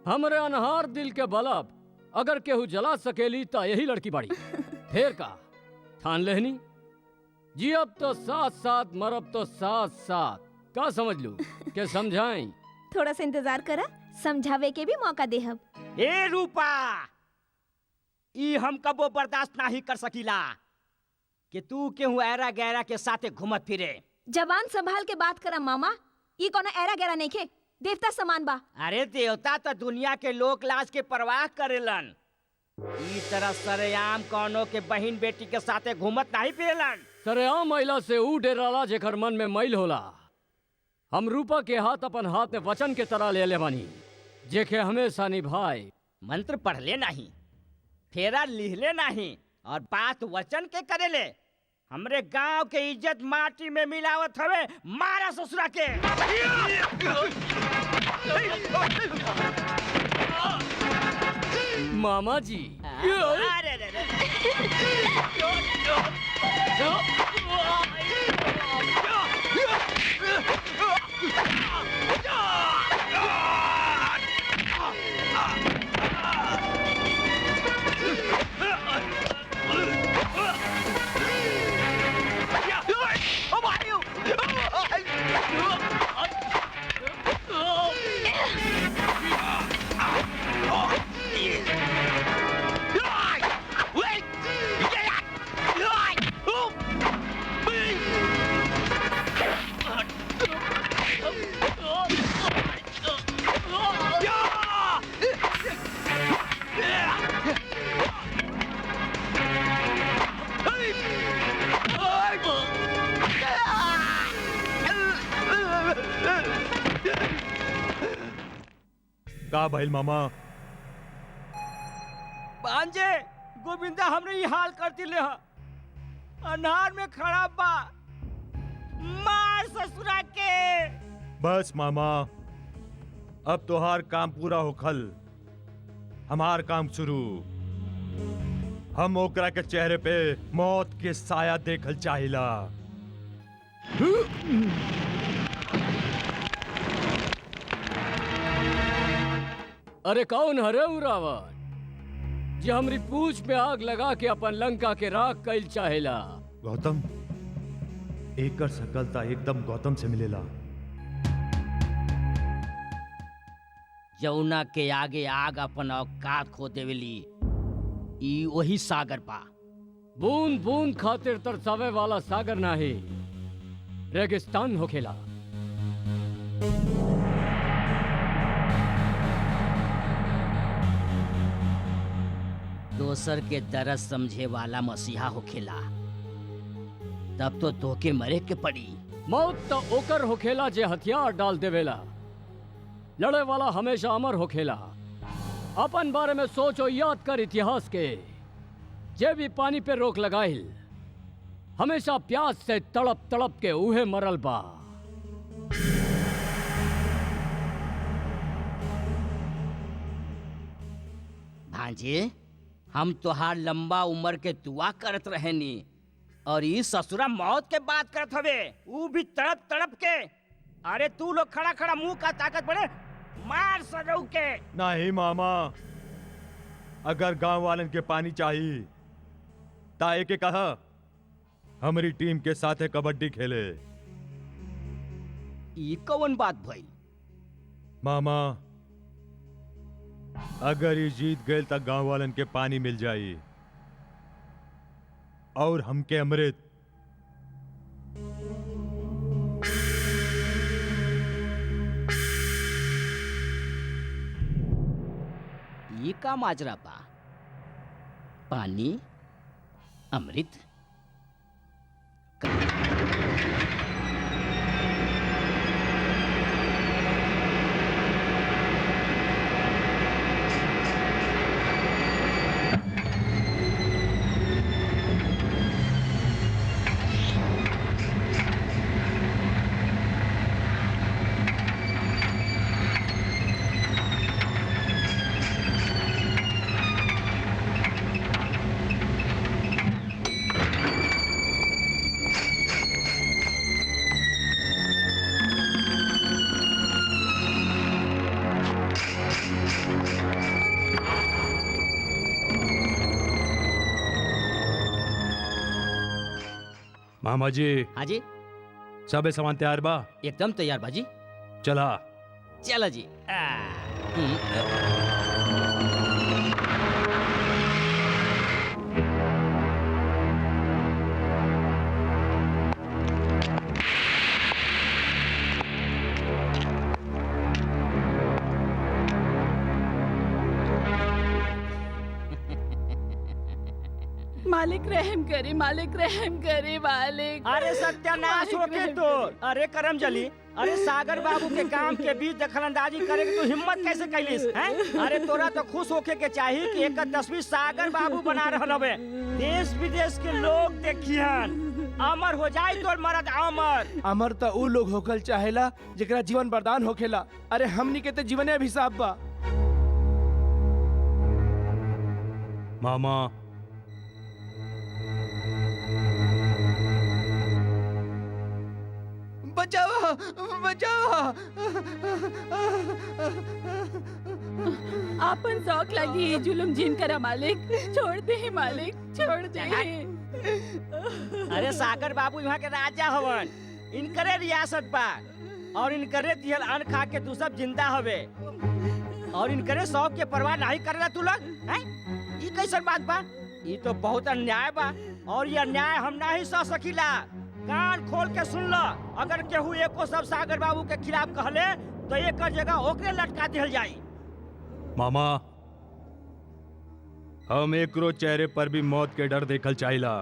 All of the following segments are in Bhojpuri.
हमरे अनहार दिल के बलब अगर केहू जला सकेली तो यही लड़की बाड़ी। फेर का ठान लेहनी जी, अब तो साथ साथ मरब तो साथ साथ। का समझ लू के समझाएं? थोड़ा सा इंतजार करा, समझावे के भी मौका देहब। ए रूपा, ई हम कबो बर्दाश्त नहीं कर सकीला कि तू केहू ऐरा गैरा के साथे घूमत फिरे। जबान संभाल के बात करा मामा, ई कोनो ऐरा गैरा नहीं खे, देवता समान बा। अरे देवता तो दुनिया के लोक लाज के परवाह करेलन, ई तरह सरेआम कौनो के बहन बेटी के साथे घूमत नहीं फिरेलन। सरेआम महिला से ऊ डेराला जेकर मन में मैल होला। हम रूपा के हाथ अपन हाथ में वचन के तरह ले ले बानी, जेके हमेशा निभाए। मंत्र पढ़ले नहीं, फेरा लिहले नहीं, और बात वचन के करेले। हमरे गांव के इज्जत माटी में मिलावत हवे। मारा ससुरा के। मामा जी अरे रे रे। का भइल मामा? भांजे गोविंदा हमने ये हाल कर दिले हा। अनार में खड़ा बा, मार ससुरा के। बस मामा, अब तोहार काम पूरा होखल, हमार काम शुरू। हम ओकरा के चेहरे पे मौत के साया देखल चाहिला। अरे कौन हरे उ रावण जे हमरी पूछ पे आग लगा के अपन लंका के राख कइल चाहेला? गौतम, एकर सकलता एकदम गौतम से मिलेला। जौना के आगे आग अपन औकात खो देवेली, ई वही सागर पा। बूंद बूंद खातिर तरसावे वाला सागर नाही, रेगिस्तान होखेला। दोसर के दर्द समझे वाला मसीहा होखेला। तब तो धोखे मरे के पड़ी। मौत तो ओकर होखेला जे हथियार डाल देवेला। लड़े वाला हमेशा अमर होखेला। अपन बारे में सोचो, याद कर इतिहास के। जे भी पानी पे रोक लगाइल, हमेशा प्यास से तड़प तड़प के उहे मरल बा। भांजे, हम तोहार लंबा उम्र के दुआ करत रहेनी, और ई ससुरा मौत के बात करत हवे, ऊ भी तड़प तड़प के। अरे तू लोग खड़ा खड़ा मुंह का ताकत बड़े, मार सजऊ के। नहीं मामा, अगर गांव वालन के पानी चाहिए ताए के कहा हमारी टीम के साथ कबड्डी खेले। ई कौन बात भइल? मामा, अगर ये जीत गए तो गांव वालन के पानी मिल जाई और हमके अमृत। ये का माजरा बा? पानी, अमृत? मामा जी हाँ जी, सब सामान तैयार बा? एकदम तैयार बाजी। चला। चलो जी। मालिक रहम करे, मालिक रहम करे, मालिक। अरे सत्यानाश हो के तो, अरे करम जली, अरे सागर बाबू के काम के बीच दखलंदाजी करे के तू हिम्मत कैसे कैलिस हैं? अरे तोरा तो खुश होके के चाहिए कि एक तस्वीर सागर बाबू बना रहल हवे, देश विदेश के लोग देखियन, अमर हो जाए तोर मरद अमर। अमर तो उ लोग होकल चाहेला जेकरा जीवन वरदान होखेला। अरे हमनी के तो जीवने अभिशाप बा। मामा बचाओ, बचाओ। आपन शौक लगी जुलुम जिन करा मालिक, छोड़ दे मालिक, छोड़ दे। अरे सागर बाबू यहाँ के राजा हवन, इनकरे रियासत बा और इनकरे दिहल अन्न खा के तू सब जिंदा हवे और इनकरे शौक के परवाह नहीं करेला तू लोग हैं? ई कैसन बात बा? ई तो बहुत अन्याय बा और ये अन्याय हम नहीं सह सकीला। कान खोल के सुन लो, अगर केहू एको सब सागर बाबू के खिलाफ कहले तो एक जगह ओकरे लटका दिहल जाई। मामा हम एकरो चेहरे पर भी मौत के डर देखल चाहिला।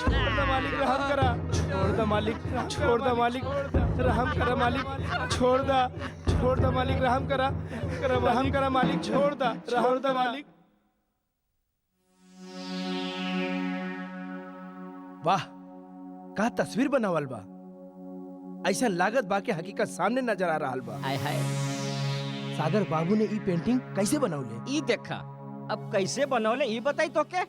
छोड़ दे मालिक, रहम करा। छोड़ दे मालिक, छोड़ दे मालिक, रहम करा मालिक। छोड़ दे, छोड़ दे मालिक, रहम करा, रहम करा मालिक। छोड़ दे, रहम दे मालिक। वाह, का तस्वीर बनावल बा। ऐसा लागत बा के हकीकत सामने नजर आ रहा बा। हाय हाय, सागर बाबू ने ई पेंटिंग कैसे बनौले? ई देखा, अब कैसे बनौले ई बताई तो के?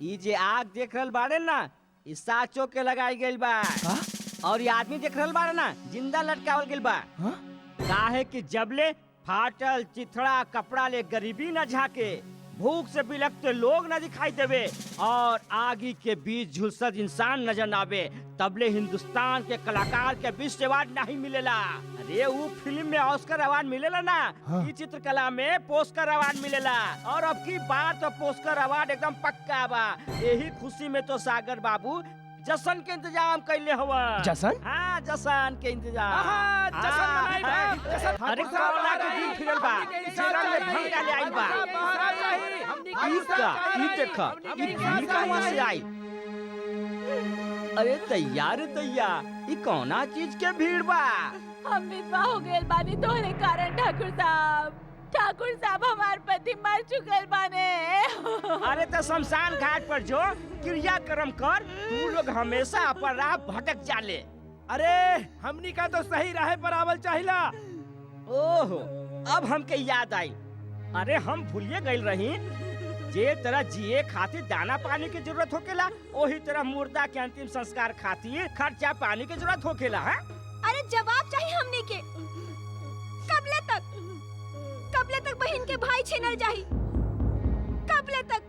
ई जे आग देख रहल बाड़े ना, ई साचो के लगाई गइल बा। हाँ? और ये आदमी देख रहल बाड़े ना, जिंदा लटकावल गइल बा। हाँ? काहे कि जबले फाटल चिथड़ा कपड़ा ले गरीबी न झाके, भूख से बिलखते लोग न दिखाई देवे और आगी के बीच झुलसत इंसान नजर न आवे, तबले हिंदुस्तान के कलाकार के विश्व अवार्ड नहीं मिलेला। अरे वो फिल्म में ऑस्कर अवार्ड मिलेला ना, हाँ। ई चित्रकला में पोस्कर अवार्ड मिलेला और अब की बार तो पोस्कर अवार्ड एकदम पक्का बा। यही खुशी में तो सागर बाबू जश्न के इंतजाम कैले हवा। जश्न? हाँ, जश्न के इंतजाम। आहा, जश्न मनाई बा, हाँ, जश्न। अरे कोरोना के दिन फिरल बा, जेरा में भंग डाले आई बा। ई देखा, ई भीड़ कहाँ से आई? अरे तैयार तैयार, ई कौना चीज के भीड़ बा? हम विधवा हो गए बानी तोहरे कारण ठाकुर साहब। ठाकुर साहब हमार पति मर चुकल बाने। अरे तो शमशान घाट पर जो क्रियाक्रम कर, तू लोग हमेशा अपराध भटक जाले। अरे हमनी का तो सही राह पर आवल चाहिला। ओहो, अब हमके याद आई। अरे हम भूलिए गइल रही, जे तरह जिए खातिर दाना पानी की जरूरत होकेला, वही तरह मुर्दा के अंतिम संस्कार खातिर खर्चा पानी की जरूरत होकेला। है? अरे जवाब चाहिए हमने के। कबले तक, कबले तक बहन के भाई छीनल जाही? कबले तक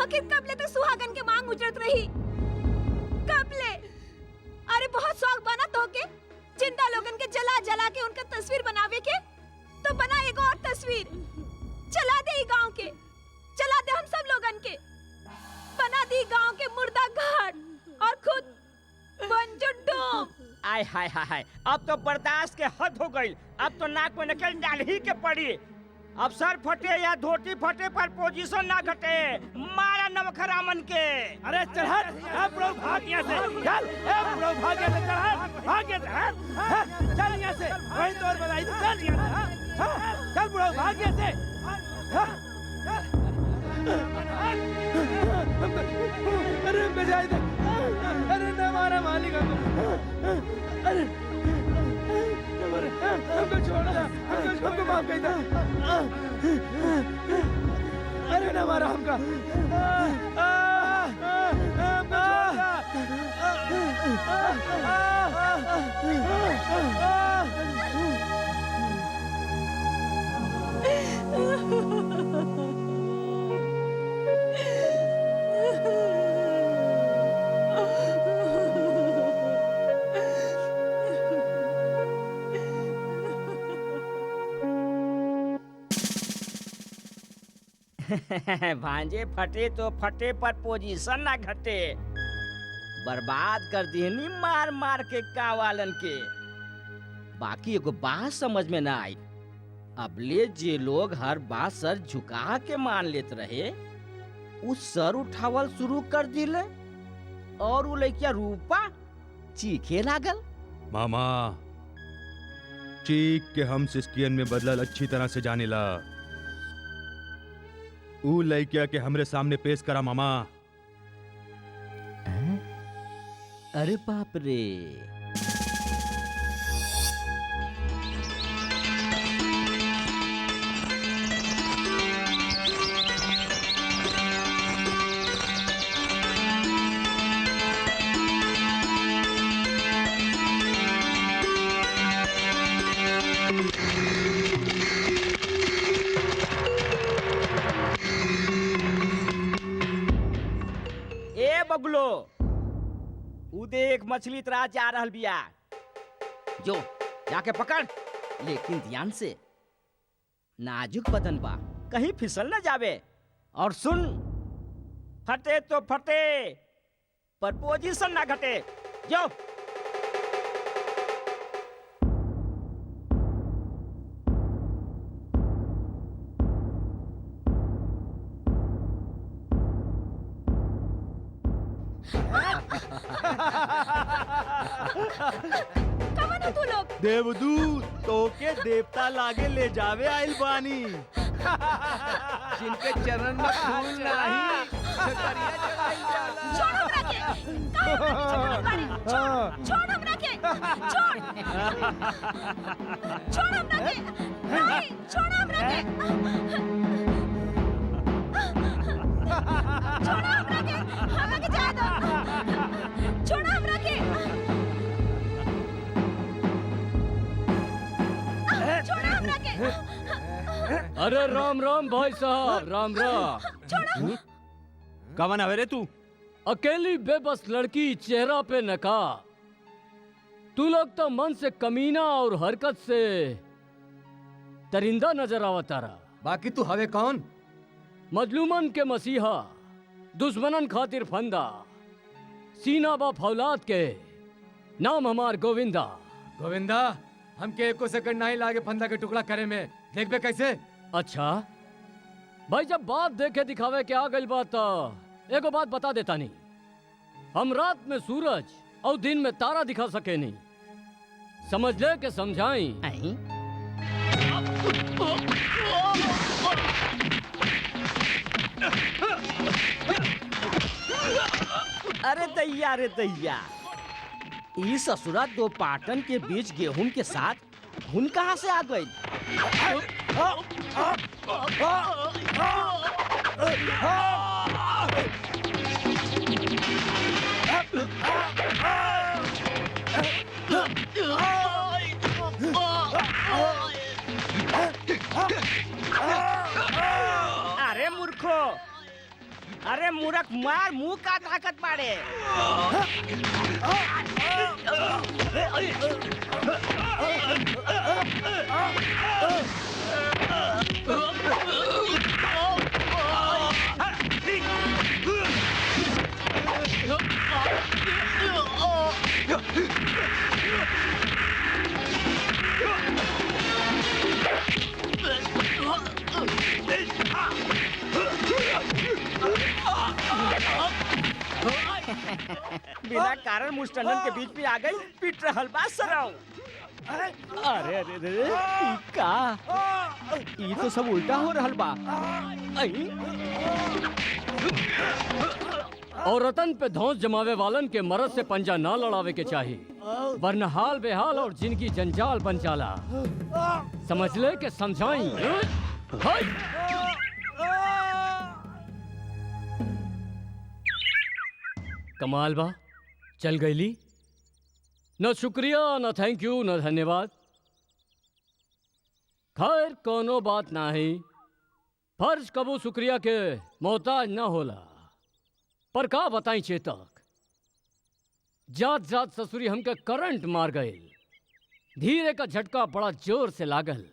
आखिर कबले तक सुहागन के मांग उजरत रही? कबले? अरे बहुत शौक बना तो के जिंदा लोगन के जला जला के उनका तस्वीर बनावे के, तो बना एक और तस्वीर, चला दे गांव के, चला दे हम सब लोगन के, बना दी गांव के मुर्दा घाट और खुद बन जुड्डू। आय हाय हाय हाय, अब तो बर्दाश्त के हद हो गई। अब तो नाक में नकल डाल ही के पड़ी। अब सर फटे या धोती फटे पर पोजीशन ना घटे, मारा नवखरा मन के। अरे चल हट, बुढ़ऊ भाग यहाँ से, चल, बुढ़ऊ भाग यहाँ से, चल हट, भाग यहाँ से, चल यहाँ से, वही तो और बधाई, चल यहाँ से, चल बुढ़ऊ भाग यहाँ से, अरे बजाई दे, अरे न मारा मालिक हमको, अरे हमको छोड़ दे, हमको माफ कर दे, अरे न मारा हमका, हमको छोड़ दे। भांजे फटे तो फटे पर पोजीशन ना घटे। बर्बाद कर दिहनी मार मार के कावालन के। बाकी एगो बात समझ में ना आई, अबले जे लोग हर बात सर झुका के मान लेत रहे उ सर उठावल शुरू कर दिले और उ लइकिया रूपा चीखे लागल। मामा चीख के हम सिस्कियन में बदलल अच्छी तरह से जानेला। ऊ लइकिया के हमरे सामने पेश करा मामा। अरे बाप रे, ए बगलो, उ देख मछली तरा जा रहल बिया, जो जाके पकड़, लेकिन ध्यान से, नाजुक बदन बा, कहीं फिसल न जावे। और सुन, फटे तो फटे पर पोजीशन ना घटे, जो। कवन हो तू लोग? देवदूत तोके देवता लागे ले जावे आइल बानी। जिनके चरण में फूल नहीं छतरिया चढ़ाई जाला। छोड़ हमरा के। काहे हमरा के छोड़? छोड़ हमरा के। छोड़। छोड़ हमरा के। नहीं, छोड़ हमरा के। छोड़ हमरा के। हमरा के जाए दो। छोड़ हमरा के। छोड़ हमरा के। अरे राम राम भाई साहब, राम राम। कवन हवे रे तू? अकेली बेबस लड़की, चेहरा पे नकाब। तू लोग तो मन से कमीना और हरकत से दरिंदा नजर आवतारा। बाकी तू हवे कौन? मजलूमन के मसीहा, दुश्मनन खातिर फंदा, सीना बा फौलाद के, नाम हमार गोविंदा। गोविंदा, हमके एको सेकंड नहीं लागे फंदा के टुकड़ा करे में। देखबे कैसे? अच्छा भाई, जब बात देखे दिखावे के आ गई बात, एगो बात बता देता नहीं। हम रात में सूरज और दिन में तारा दिखा सके नहीं। समझ ले के समझाई। अहीं? अरे दैया, अरे दैया, ई ससुरा दो पाटन के बीच गेहूं के साथ घुन कहाँ से आ गई? अरे मूर्खो, अरे मूर्ख, मार मुंह का ताकत मारे। बिना कारण मुस्टंडन के बीच में आ गई, पीट रहल बा सराऊ। अरे अरे अरे, ई का? ई तो सब उल्टा हो रहल बा। औरतन पे धौंस जमावे वालन के मर्द से पंजा ना लड़ावे के चाहिए, वरना हाल बेहाल और जिनकी जंजाल बन जाला। समझ ले के समझाई। कमाल बा, चल गईली। न शुक्रिया, न थैंक यू, न धन्यवाद। खैर कोनो बात नाही, फर्ज कबू शुक्रिया के मोहताज न होला। पर का बताई चेतक, जात जात ससुरी हमके करंट मार गए। धीरे का झटका बड़ा जोर से लागल।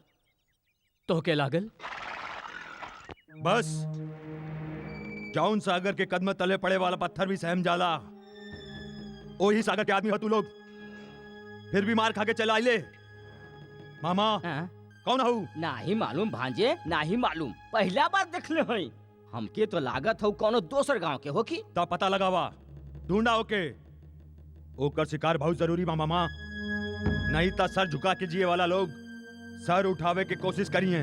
तो के लागल? बस जौन सागर के कदम तले पड़े वाला पत्थर भी सहम जाला। वही सागर के आदमी हो तू लोग, फिर भी मार खा के चला आइले। मामा हाँ? कौन हूँ? नाही मालूम भांजे, नाही मालूम, पहला बार देखले हई। हमके तो लागत हो कोनो दोसर गांव के हो की। तब पता लगावा, ढूंढा ओके। ओकर शिकार बहुत जरूरी बा मामा, नहीं तो सर झुका के जिए वाला लोग सर उठावे के कोशिश करिए।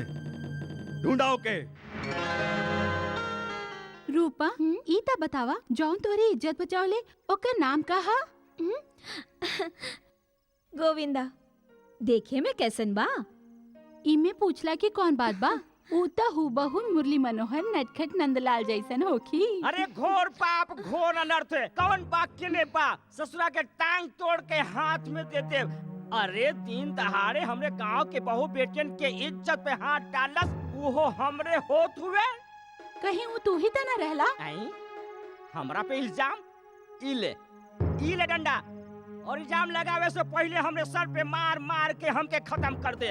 ढूंढा ओके। रूपा ई ता बतावा जौन तोरी इज्जत बचावले ओकर नाम का हा? गोविंदा, देखे में कैसन बा? इमे पूछला कि कौन बात बा? ऊ ता हूबहू मुरली मनोहर नटखट नंदलाल जैसन होखी। अरे घोर पाप घोर अनर्थ, कौन वाक्य ने पा ससुरा के टांग तोड़ के हाथ में देते। अरे दिन दहाड़े हमरे गांव के बहू बेटियन के इज्जत पे हाथ डालस, वो हमरे होत हुए। कहीं वो तू ही ता न रहला? आई हमरा पे इल्जाम? इले डंडा, और इल्जाम लगावे से पहले हमरे सर पे मार मार के हमके खत्म कर दे।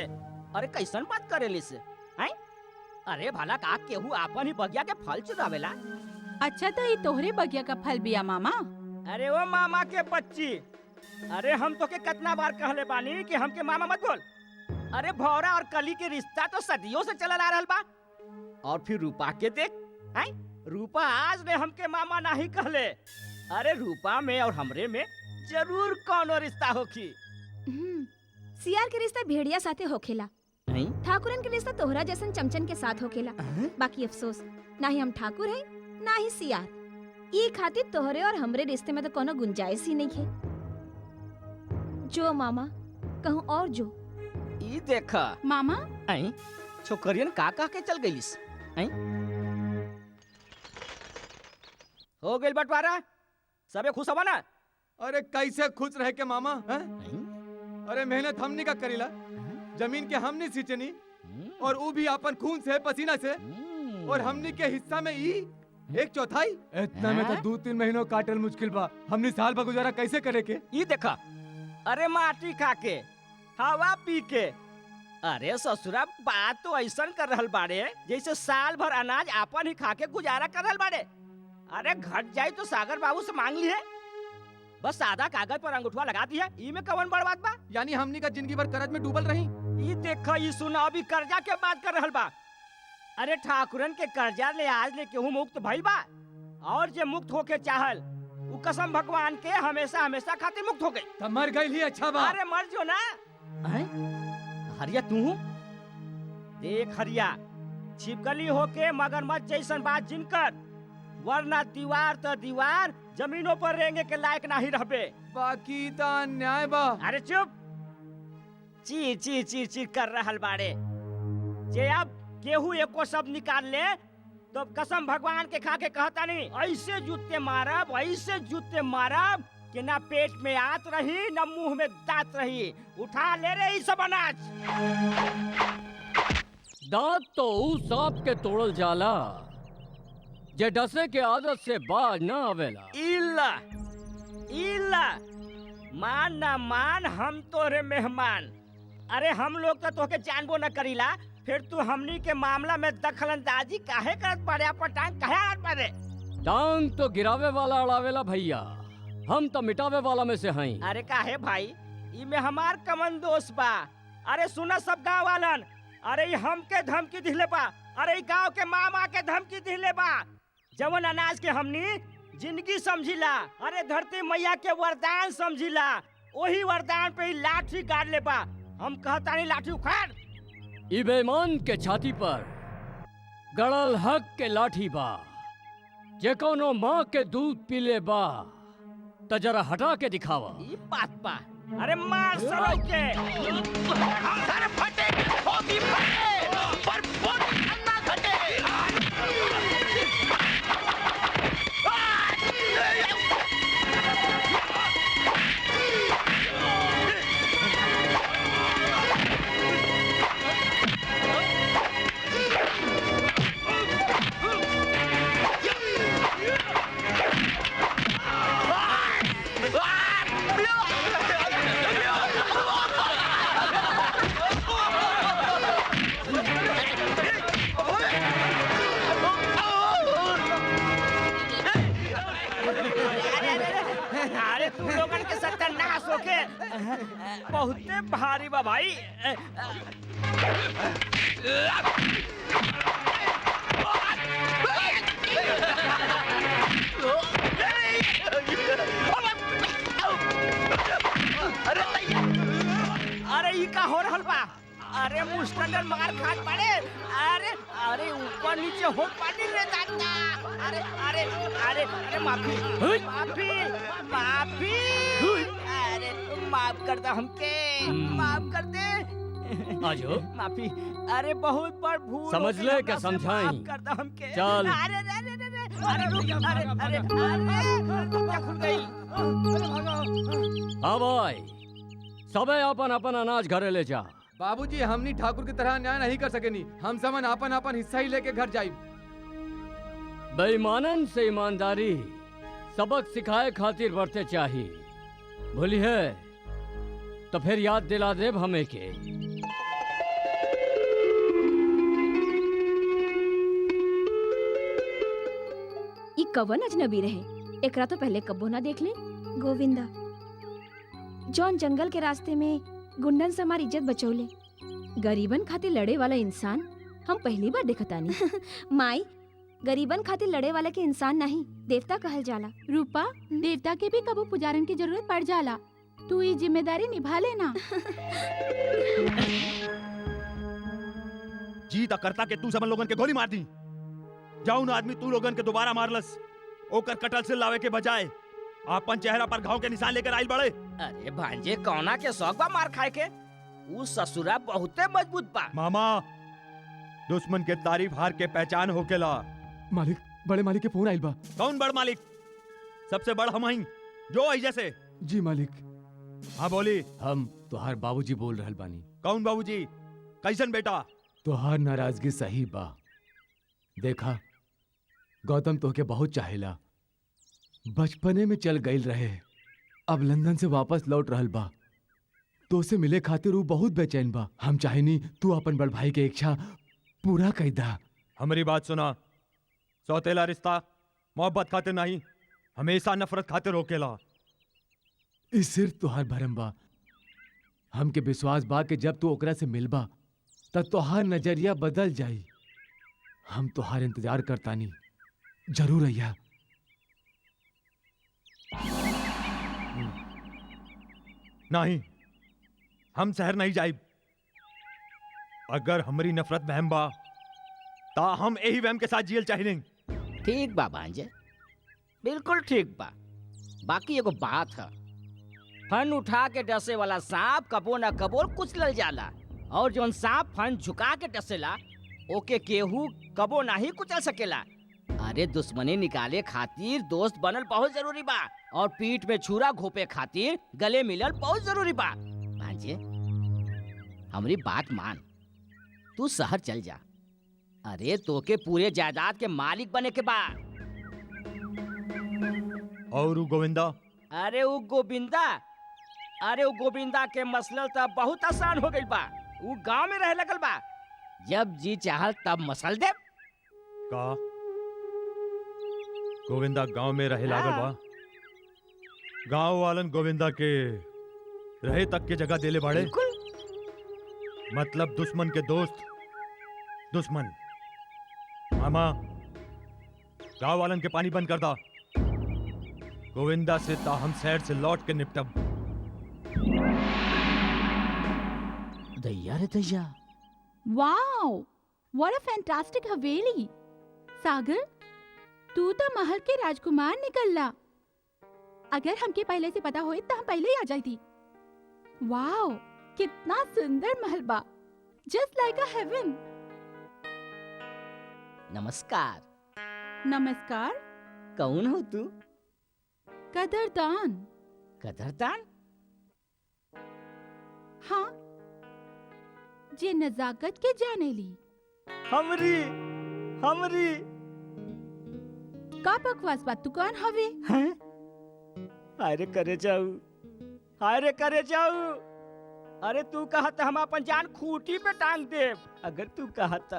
अरे कैसन बात करेली से? हैं? अरे भला का केहू आपन ही बगिया के फल चुरावेला? अच्छा तो ये तोहरे बगिया का फल बिया मामा। अरे वो मामा के बच्ची, अरे हम तो के कितना बार कहले बानी कि हमके मामा मत बोल। अरे भौरा और कली के रिश्ता तो सदियों से चलल आ रहल बा। और फिर रूपा के देख, हैं? रूपा आज ने हमके मामा नहीं कहले। अरे रूपा में और हमरे में जरूर कोनो रिश्ता होखी। सियार के रिश्ता भेड़िया साथे होखेला, नहीं? ठाकुरन के रिश्ता तोहरा जैसन चमचन के साथ होखेला। बाकी अफसोस, ना ही हम ठाकुर है ना ही सियार। ये खातिर तोहरे और हमरे रिश्ते में तो कोनो गुंजाइश ही नहीं है। जो मामा कहूँ और जो। ई देखा मामा आई छोकरियन का कह के चल गईलिस। आई हो गइल बंटवारा, सबे खुश हवा ना? अरे कैसे खुश रह के मामा है? अरे मेहनत हमनी का करीला, जमीन के हमनी सींचनी, और वो भी अपन खून से पसीना से, और हमनी के हिस्सा में ई 1/4। इतना में तो 2-3 महीनों काटल मुश्किल बा। हमनी साल भर गुजारा कैसे करे के? ई देखा, अरे माटी खा के हवा पी के। अरे ससुरा बात तो ऐसा कर रहल बाड़े जैसे साल भर अनाज आपन ही खा के गुजारा कर रहल बाड़े। अरे घट जाए तो सागर बाबू से मांग ली है, बस सादा कागज पर अंगूठा लगा दी है। ई में कवन बड़ बात बा? यानी हमनी का जिंदगी भर कर्ज में डूबल रही। ई देखा, ई सुना, अभी कर्जा के बात कर रहल बा। अरे ठाकुरन के कर्जा ले आज ले केहू मुक्त भइल बा, और जे मुक्त होके चाहल उ कसम भगवान के हमेशा हमेशा खातिर मुक्त हो गई। तब मर गई ही अच्छा बा। अरे मर जो ना। हरिया तू देख, हरिया छिपकली होके मगरमच्छ जैसन बात जिनकर, वरना दीवार तो दीवार जमीनों पर रेंगे के लायक नहीं रहबे। बाकी ता न्याय बा। अरे चुप, ची ची ची ची कर रहल बाड़े। जे अब केहू एको शब्द निकाल ले तो कसम भगवान के खा के कहता नहीं, ऐसे जूते मारब कि ना पेट में आत रही ना मुंह में दांत रही। उठा ले रे ई सब अनाज। दांत तो ऊ सांप के तोड़ल जाला जे डसे के आदत से बाज ना आवेला। इल्ला मान ना मान, हम तोरे मेहमान। अरे हम लोग तो तोके जानबो न करीला, फिर तू हमनी के मामला में दखलंदाजी काहे करत पड़े? अपन टांग काहे आड़ पड़े? टांग तो गिरावे वाला अड़ावेला भैया, हम तो मिटावे वाला में से हई। अरे काहे भाई, ई में हमार कमन दोष बा। अरे सुना सब गाँव वालन, अरे ई हमके धमकी दिले बा। अरे ई गाँव के मामा के धमकी दिले बा। जवन अनाज के हमनी जिंदगी समझिला, अरे धरती मैया के वरदान समझिला, वही वरदान पे ही लाठी गाड़ ले बा। हम कहता नहीं लाठी उखाड़। ई बेईमान के छाती पर गड़ल हक के लाठी बा, जे कोनो माँ के दूध पीले बा त जरा हटा के दिखावा। ई बात बा। अरे मार सरो के। हम सारे फटे, होगी फटे, पर बोल अन्ना घटे। बहुते भारी बा भाई। अरे ई का हो रहल बा? अरे मुस्टंडर मार खात पड़े। अरे अरे ऊपर नीचे हो पानी रे दादा। अरे अरे अरे अरे माफी माफी माफी। अरे माफ कर दे हमके, माफ कर दे। आजो माफी। अरे बहुत बड़ भूल समझ हो गई, ले हमरा के से समझाई। माफ कर दे हमके। चल। अरे अरे अरे अरे अरे रुक, अरे अरे अरे क्या खुल गई? हाँ भाई, सबे अपन अपन अनाज घरे ले जा। बाबूजी हमनी ठाकुर की तरह न्याय नहीं कर सकेनी। हम समन आपन आपन हिस्सा ही लेके घर जाई। बेईमानन से ईमानदारी सबक सिखाए खातिर बरते चाहिए। भूली है तो फिर याद दिला देब हमें के। ई कवन अजनबी रहे, एकरा तो पहले कब्बो ना देख ले। गोविंदा जौन जंगल के रास्ते में गुंडन से हमारी इज्जत बचौले, गरीबन खातिर लड़े वाला इंसान हम पहली बार देखतानी। माई, गरीबन खातिर लड़े वाला के इंसान नहीं देवता कहल जाला। रूपा, देवता के भी कबो पुजारन की जरूरत पड़ जाला। तू ये जिम्मेदारी निभा लेना। जीत करता के तू समन लोगन के गोली मार दी। जाऊन आदमी तू लोगन के दोबारा मारलस, ओकर कटल से लावे के बजाय आपन चेहरा पर घाव के निशान लेकर आइल बड़े। अरे भांजे कौना के शौक बा मार खाए के? उ ससुरा बहुते मजबूत बा। मामा, दुश्मन के तारीफ हार के पहचान होकेला। मालिक, बड़े मालिक के फोन आइल बा। कौन बड़ मालिक? सबसे बड़ हम हईं, जो आई जैसे। जी मालिक। हाँ बोली। हम तोहार बाबूजी बोल रहल बानी। कौन बाबूजी? कैसन बेटा? तोहार नाराजगी सही बा। देखा, गौतम तोहके बहुत चाहेला। बचपने में चल गईल रहे, अब लंदन से वापस लौट रहल बा। तो से मिले खातिर वो बहुत बेचैन बा। हम चाहेनी तू अपन बड़ भाई के इच्छा पूरा कर दा। हमारी बात सुना, सौतेला रिश्ता मोहब्बत खातिर नहीं, हमेशा नफरत खातिर होकेला। इस सिर्फ तोहार भरम बा। हमके विश्वास बा कि जब तू ओकरा से मिलबा तब तोहार नजरिया बदल जाई। हम तोहार इंतजार करतानी, जरूर अइया। नहीं, हम शहर नहीं जाइब। अगर हमारी नफरत वहम बा ता हम यही वहम के साथ जियल चाहिए। ठीक बा भांजे, बिल्कुल ठीक बा। बाकी एगो बात है, फन उठा के डसे वाला सांप कबो न कबो कुचलल जाला, और जोन सांप फन झुका के डसेला ओके केहू कबो नहीं कुचल सकेला। अरे दुश्मनी निकाले खातिर दोस्त बनल बहुत जरूरी बा, और पीठ में छुरा घोपे खातिर गले मिलल बहुत जरूरी बा। भांजे, हमारी बात मान, तू शहर चल जा। अरे तोके पूरे जायदाद के मालिक बने के बा। और उ गोविंदा? अरे वो गोविंदा के मसलल तब बहुत आसान हो गई बा। वो गांव में रह लगल बा, जब जी चाहल तब मसल दे। का गोविंदा गांव में रहे लागल बा? गांव वालन गोविंदा के रहे तक के जगह देले बाड़े। मतलब दुश्मन के दोस्त दुश्मन। मामा, गांव वालन के पानी बंद कर दा। गोविंदा से ता हम शहर से लौट के निपटब। दैया रे दैया, वाओ, व्हाट अ फैंटास्टिक हवेली। सागर, तू तो महल के राजकुमार निकलला। अगर हमके पहले से पता होई तो हम पहले ही आ जाती। वाओ, कितना सुंदर महल बा, जस्ट लाइक अ हेवन। नमस्कार। नमस्कार। कौन हो तू? कदरदान। कदरदान? हाँ, जे नजाकत के जाने ली। हमरी का बकवास बात, तू कौन हवे? हैं? हाय रे करे जाऊ। अरे तू कहत हम अपन जान खूंटी पे टांग दे, अगर तू कहत।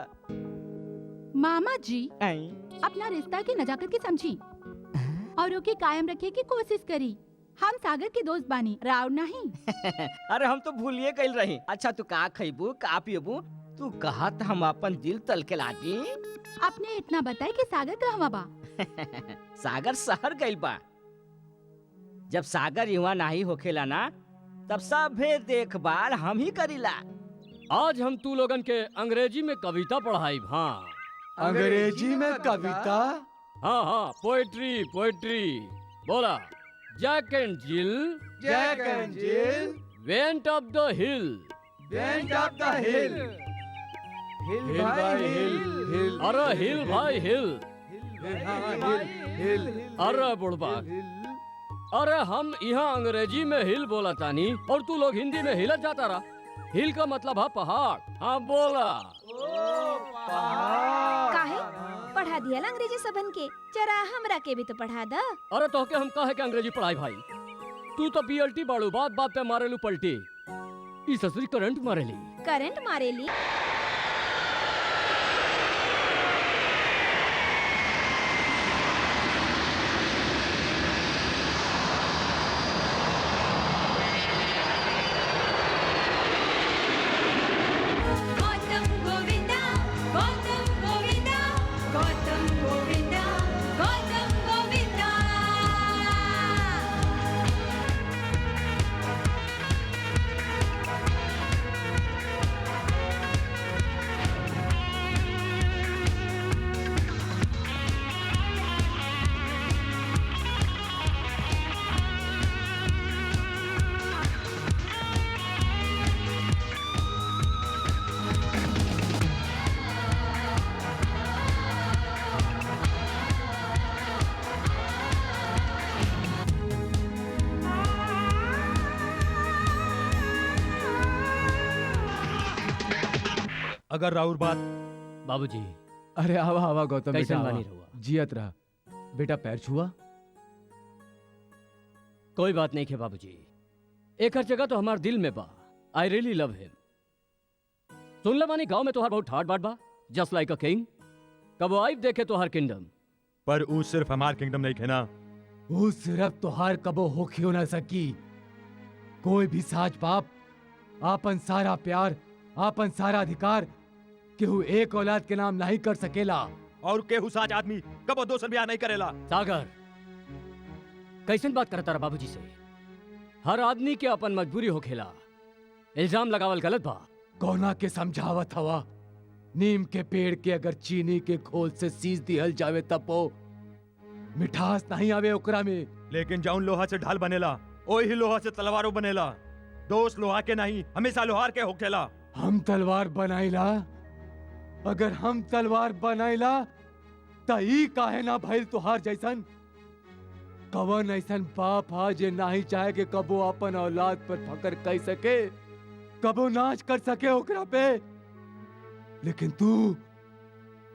मामा जी, आई अपना रिश्ता की नजाकत की समझी और ओके कायम रखे की कोशिश करी। हम सागर के दोस्त बानी, राव नहीं। अरे हम तो भूलिए गइल रही। अच्छा तू का खइबू का पियबू? तू कहा था हम अपन दिल तल के लादी। आपने इतना बताया कि सागर कहवा बा। सागर शहर गइल बा। जब सागर युवा नहीं होखेला ना तब सभे देखभाल हम ही करीला। आज हम तू लोगन के अंग्रेजी में कविता पढ़ाई। हाँ अंग्रेजी में कविता? हाँ हाँ, पोएट्री पोएट्री। बोला, Jack and Jill Jack and Jill went up द हिल। वेंट अप द हिल। हिल हिल भाई हिल, हिल। अरे हिल भाई हिल। हिल। अरे बुढ़बा, अरे हम यहाँ अंग्रेजी में हिल बोला तानी और तू लोग हिंदी में हिलत जाता रहा। हिल का मतलब है पहाड़। हाँ बोला। काहे पढ़ा दिया ला अंग्रेजी सबन के, जरा हमरा के भी तो पढ़ा दा। अरे तो के हम कहे के अंग्रेजी पढ़ाई भाई? तू तो पीएलटी बाड़ू, बात बात पे मारेलू पलटी। ई ससुरी करंट मारेली। करंट मारेली? गौतम गोविंदा गौतम गोविंदा गौतम गोविंदा गौतम गोविंदा। अगर राउर बात बाबूजी अरे आवा आवा गौतम कैसन बेटा बानी आवा। रहुआ? जियत रहा बेटा। पैर छुआ? कोई बात नहीं है बाबूजी, एक हर जगह तो हमार दिल में बा। आई रियली लव हिम। सुन ले मानी गांव में तोहार बहुत ठाट बाट बा, जस्ट लाइक अ किंग। कब आई देखे तोहार किंगडम। पर ऊ सिर्फ हमार किंगडम नहीं खे ना। वो सिर्फ तोहार कबो होखियो ना सकी। कोई भी साज पाप, आपन सारा प्यार, आपन सारा अधिकार केहू एक औलाद के नाम नहीं कर सकेला। और केहू साज आदमी कबो दोसर ब्याह नहीं करेला। सागर कैसन बात करता रहा बाबूजी से? हर आदमी के अपन मजबूरी हो खेला। इल्जाम लगावल गलत बा। कौना के समझावत हवा? नीम के पेड़ के अगर चीनी के खोल से सींच दिहल जावे तब वो मिठास नहीं आवे ओकरा में। लेकिन जौन लोहा से ढाल बनेला ओही लोहा से तलवारों बनेला। दोस्त लोहा के नहीं, हमेशा लोहार के होखेला। हम तलवार बनाइला? अगर हम तलवार बनाइला त ई काहे ना भइल तोहार जैसन? कवन ऐसन बाप हा जे नाही चाहे कि कबो अपन औलाद पर फकर कर सके, कबो नाच कर सके ओकरा पे। लेकिन तू,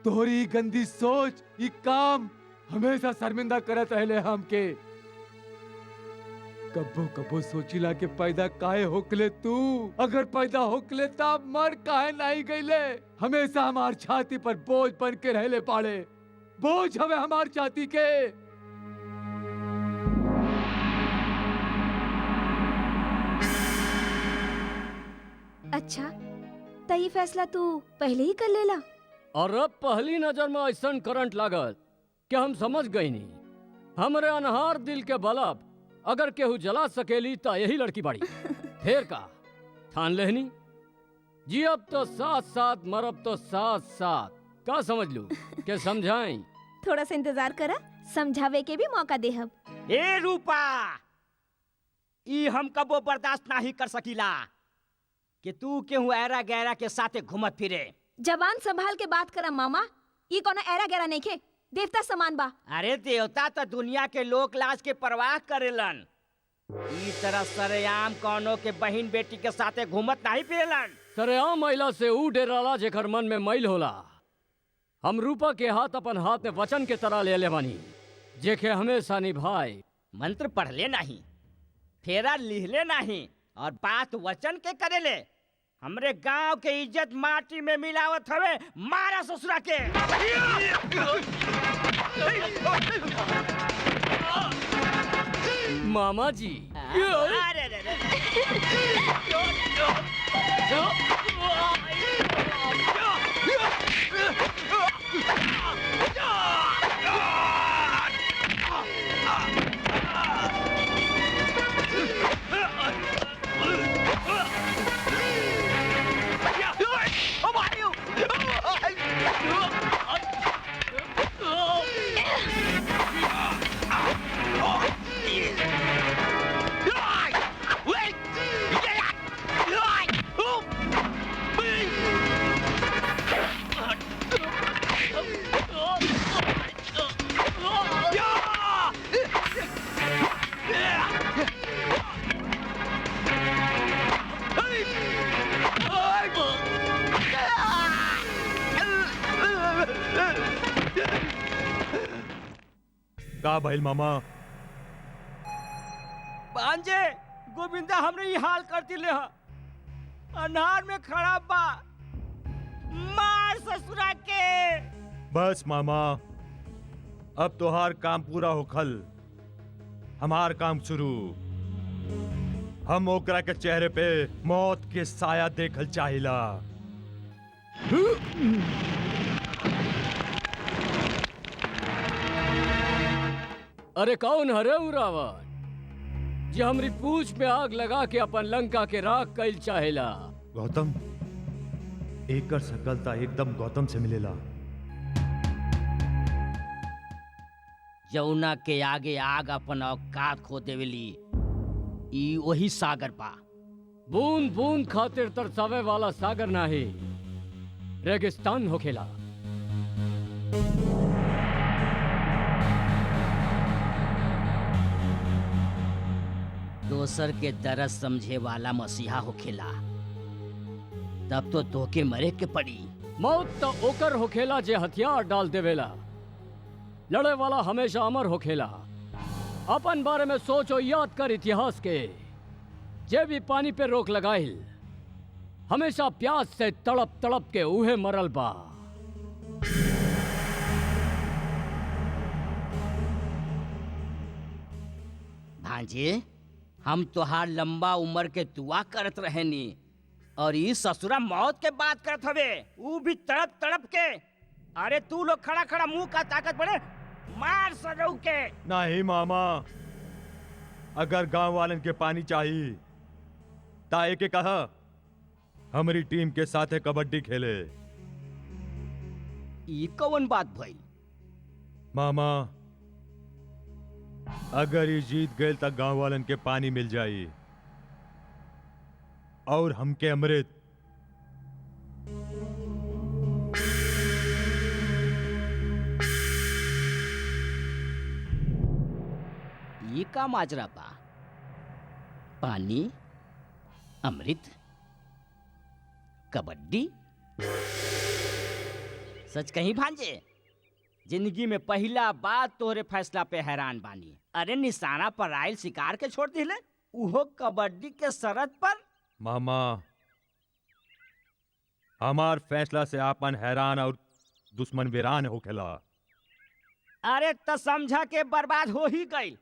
तोहरी गंदी सोच, ई काम हमेशा शर्मिंदा करत रहले हमके। कबो कबो सोचिला के पैदा काहे होकले तू? अगर पैदा होकले तब मर काहे नहीं गईले? हमेशा हमार छाती पर बोझ बन के रहले पाड़े। बोझ हमें हमार छाती के। अच्छा तो ये फैसला तू पहले ही कर लेला? और अब पहली नजर में ऐसा करंट लागत कि हम समझ गई नहीं। हमरे अनहार दिल के बलब अगर केहू जला सकेली तो यही लड़की बाड़ी। फेर का ठान लेहनी जी, अब तो साथ साथ मरब तो साथ साथ। का समझ लू के समझाई? थोड़ा सा इंतजार करा, समझावे के भी मौका देहब। ए रूपा, ई हम कबो बर्दाश्त नहीं कर सकीला कि तू केहू ऐरा गैरा के साथे घूमत फिरे। जबान संभाल के बात करा मामा। ये कोनो ऐरा गैरा नहीं खे, देवता समान बा। अरे देवता तो दुनिया के लोक लाज के परवाह करेलन। ई तरह सरेआम कौनो के बहन बेटी के साथे घूमत नहीं फिरेलन। सरेआम महिला से ऊ डेराला जेकर मन में मैल होला। हम रूपा के हाथ अपन हाथ में वचन के तरह ले ले बानी, जेके हमेशा निभाए। मंत्र पढ़ले नहीं, फेरा लिहले नहीं, और बात वचन के करेले। हमरे गांव के इज्जत माटी में मिलावत हवे। मारा ससुरा के। मामा जी। अरे रे रे। का भइल मामा? भांजे गोविंदा हमने ये हाल करती ले अनार में खड़ा बा, मार ससुरा के। बस मामा, अब तोहार काम पूरा होखल, हमार काम शुरू। हम ओकरा के चेहरे पे मौत के साया देखल चाहिला। अरे कौन हरे उ रावण जे हमरी पूछ में आग लगा के अपन लंका के राख कइल चाहेला? गौतम, एकर सकलता एकदम गौतम से मिलेला। जौना के आगे आग अपन औकात खो देवेली, ई वही सागर बा। बूंद बूंद खातिर तरसावे वाला सागर नाही, रेगिस्तान होखेला। दोसर के दर्द समझे वाला मसीहा होखेला, तब तो धोखे मरे के पड़ी। मौत तो ओकर होखेला जे हथियार डाल देवेला। लड़े वाला हमेशा अमर होखेला। अपन बारे में सोचो, याद कर इतिहास के। जे भी पानी पे रोक लगाइल, हमेशा प्यास से तड़प तड़प के उहे मरल बा। भांजे, हम तोहार लंबा उम्र के दुआ करत रहेनी, और ई ससुरा मौत के बात करत हवे, ऊ भी तड़प तड़प के। अरे तू लोग खड़ा खड़ा मुंह का ताकत बड़े, मार सजऊ के। नहीं मामा, अगर गांव वालन के पानी चाहिए ताए के कहा हमारी टीम के साथ कबड्डी खेले। ई कौन बात भई? मामा, अगर ये जीत गए तो गांव वालन के पानी मिल जाई और हमके अमृत। ये का माजरा बा? पानी, अमृत, कबड्डी? सच कहीं भांजे, जिंदगी में पहला बार तोहरे फैसला पे हैरान बानी। अरे निशाना पर आयल शिकार के छोड़ दिले, उहो कबड्डी के शरत पर। मामा, हमार फैसला से आपन हैरान और दुश्मन वीरान होखेला। अरे तो समझा के बर्बाद हो ही गई।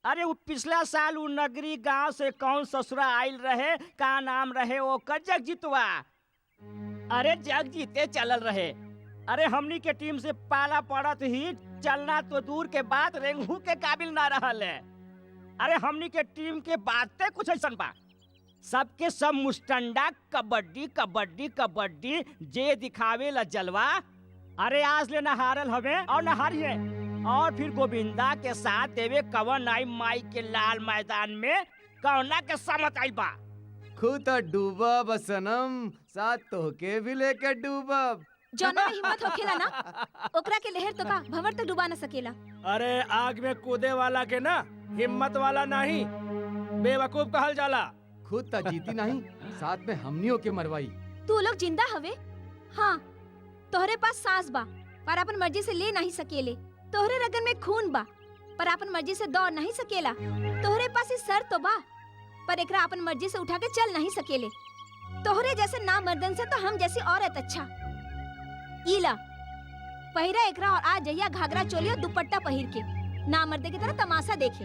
अरे वो पिछला साल वो नगरी गांव से कौन ससुरा आयल रहे, का नाम रहे ओकर? जगजीतवा। अरे जग जीते चलल रहे। अरे हमनी के टीम से पाला पड़त ही चलना तो दूर के बात रेंगू के काबिल ना रहल है। अरे हमनी के टीम के बातें कुछ ऐसा बा, सबके सब मुस्टंडा कबड्डी कबड्डी कबड्डी, जे दिखावे ला जलवा। अरे आज ले नहारल हवे और नहारिए, और फिर गोविंदा के साथ देवे कवन आई माई के लाल मैदान में कौना के समत आई बा। खुद डूबब सनम, साथ तोहके भी लेके डूबब। जौना में हिम्मत होखेला ना, ओकरा के लहर तो का भंवर तक डुबा न सकेला। अरे आग में कूदे वाला के ना हिम्मत वाला नहीं, बेवकूफ कहल जाला। खुद त जीती नहीं, साथ में हमनियों के मरवाई। तू लोग जिंदा हवे? हाँ, तोहरे पास सांस बा पर अपन मर्जी से ले नहीं सकेले। तोहरे रगन में खून बा पर अपन मर्जी से दौड़ नहीं सकेला। तोहरे पास इस सर तो बा पर एकरा अपन मर्जी से उठा के चल नहीं सकेले। तोहरे जैसे ना मर्दन से तो हम जैसी औरत अच्छा। ईला पहिरा एकरा और आज जइया घाघरा चोली और दुपट्टा पहिर के ना मर्दे की तरह तमाशा देखे।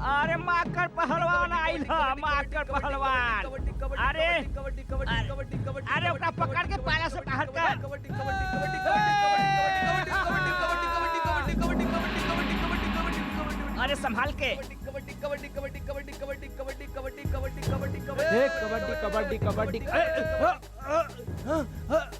अरे माकर पहलवान आइल ह माकर पहलवान अरे अरे ओकरा पकड़ के पाला से बाहर कर अरे संभाल के कबड्डी कबड्डी कबड्डी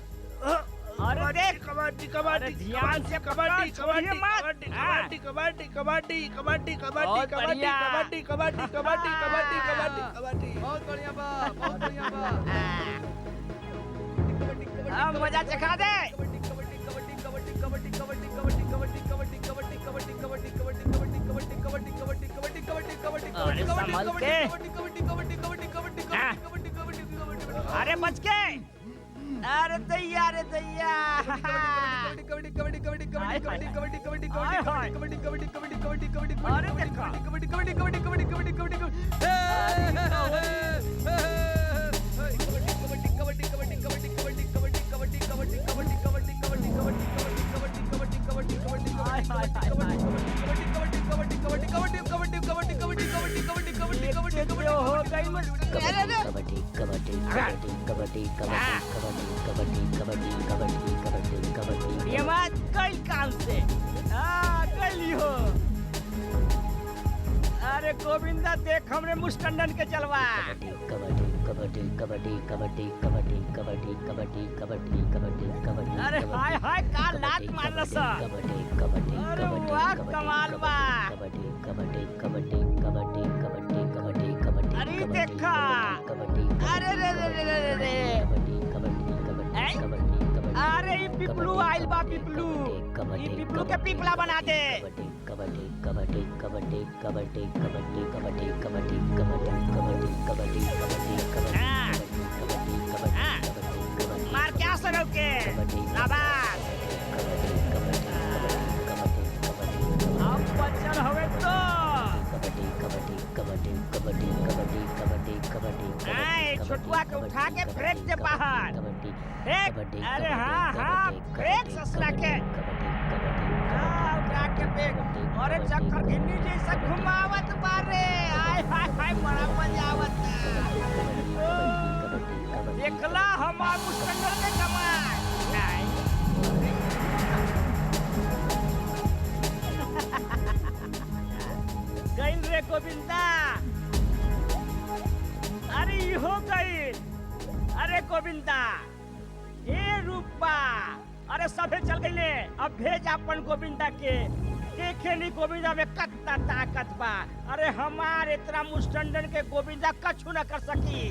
अरे देख कबड्डी अरे ध्यान से कबड्डी छोड़िए मत। हाँ। कबड्डी कबड्डी कबड्डी बहुत बढ़िया। कबड्डी कबड्डी कबड्डी कबड्डी कबड्डी कबड्डी बहुत बढ़िया बा बहुत बढ़िया बा अब मजा चखा दे अरे संभल के हाँ। अरे बच के अरे दैया ये बात कल काम से कल हो अरे गोविंदा देख हमरे मुस्टंडन के चलवा अरे हाय हाय का लात मारल सा अरे वाह कमाल बा अरे देखा अरे रे रे रे रे रे अरे ये पिपलू आइल बा पिपलू ये पिपलू के पिपला बना दे मार क्या सनल के शाबाश अब बचल हवे तो छोटुआ के उठा के फेंक दे बाहर फेंक अरे हाँ हाँ फेंक ससुरा के उठा के फेंक अरे चक्कर घिन्नी जैसा घुमावत बारे आय हाय हाय बड़ा मजा आवत देखला हमार मुस्टंडर में कमाल गइल रे गोविंदा अरे ये हो गई अरे गोविंदा हे रूपा अरे सभे चल गईले अब भेज अपन गोविंदा के देखे नहीं गोविंदा में कत्ता ताकत बा अरे हमार इतना मुस्टंडन के गोविंदा कछु न कर सकी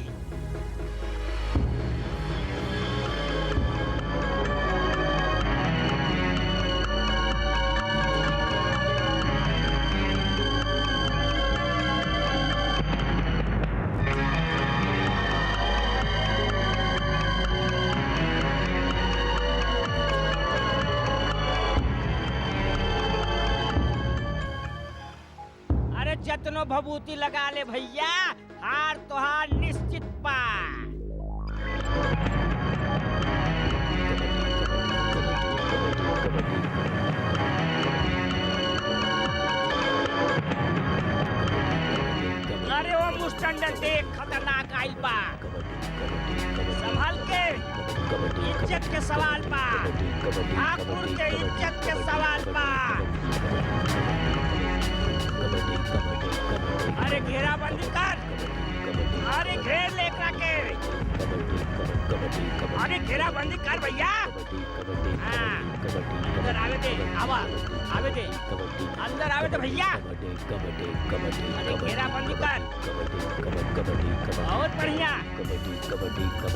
जतनो भभूति लगा ले भैया हार तोहार निश्चित बा अरे वो मुस्टंडन देख खतरनाक आइल बा संभाल के इज्जत के सवाल बा ठाकुर के इज्जत के सवाल बा अरे घेराबंदी कर अरे घेर लेकरा के अरे घेराबंदी कर भैया अंदर आवे दे आवे दे अंदर आवे दे भैया अरे घेराबंदी कर बहुत बढ़िया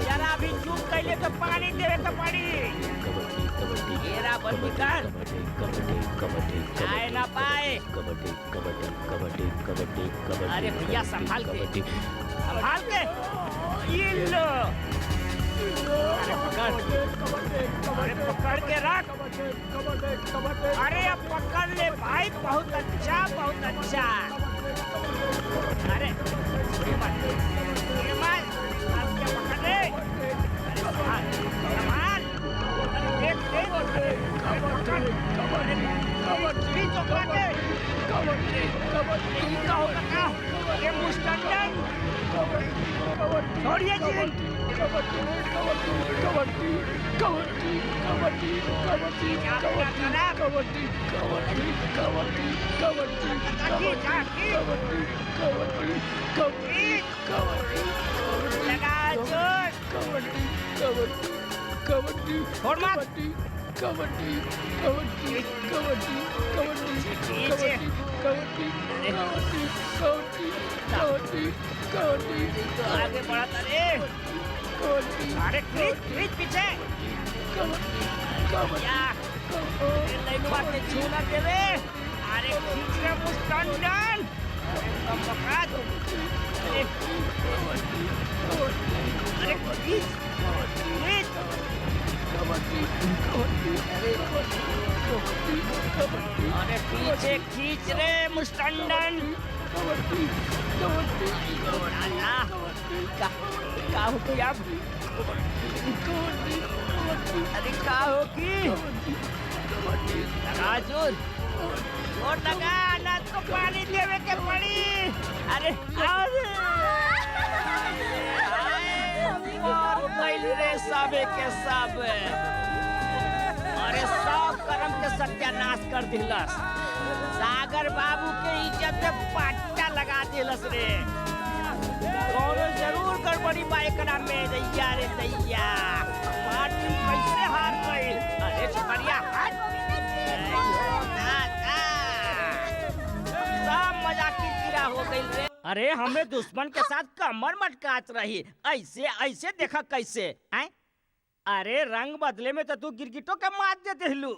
जरा भी चूक कैले तो पानी देवे तो पड़ी घेराबंदी कर आए ना पाए अरे भैया संभाल के ये लो अरे पकड़ के रख अरे अब पकड़ ले भाई बहुत अच्छा अरे पकड़ ले संभाल देख का होगा क्या? ये मुस्टंडन छोड़िए जी। लगा छोड़ मत। आगे बढ़ा रे। अरे क्रीच पीछे क्या लाइनवा के छूना देवे। अरे खींच रे मुस्टंडन। कम बकात। अरे खींच अरे पीछे खींच रे मुस्टंडन। का हो गई अब? अरे का होगी? लगा जोर लगा ना तो पानी देवे के पड़ी। अरे रे सबे के सब। अरे सब कर्म के सत्यानाश कर दिलस। सागर बाबू के इज्जत पे पाटा लगा दिलस रे। कौनो जरूर गड़बड़ी बा एकरा में। दैया रे दैया मार्टिन कैसे हार गइल? अरे छपरिया हार सब मजाक की कीड़ा हो गइल रे। अरे हमें दुश्मन के साथ कमर मटकात रही। ऐसे देखा कैसे हैं? अरे रंग बदले में तो तू गिरगिटों के मार देते हिलू।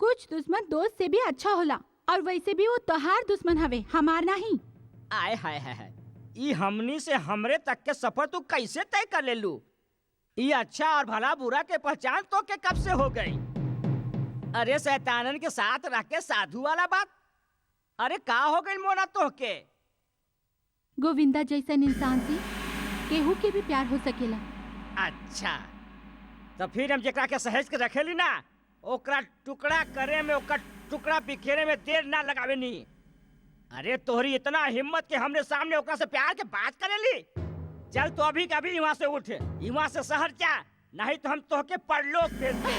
कुछ दुश्मन दोस्त से भी अच्छा होला, और वैसे भी वो तोहार दुश्मन हवे, हमार नहीं। आय हाय हाय, ई हमनी से हमरे तक के सफर तू कैसे तय कर ले लू? ये अच्छा और भला बुरा के पहचान तो के कब से हो गई? अरे शैतानन के साथ रह के साधु वाला बात। अरे का हो गई मोना तो के? गोविंदा जैसन इंसान से केहू के भी प्यार हो सकेला। अच्छा तो फिर हम जेकरा के सहेज के रखेली ना, ओकरा टुकड़ा करे में, ओकर टुकड़ा बिखेरे में देर ना लगावे नी। अरे तोहरी इतना हिम्मत के हमने सामने ओकरा से प्यार के बात करेली? चल तो अभी कभी यहाँ से उठ, यहाँ से शहर जा, नहीं तो हम तोहके परलोक भेज दे।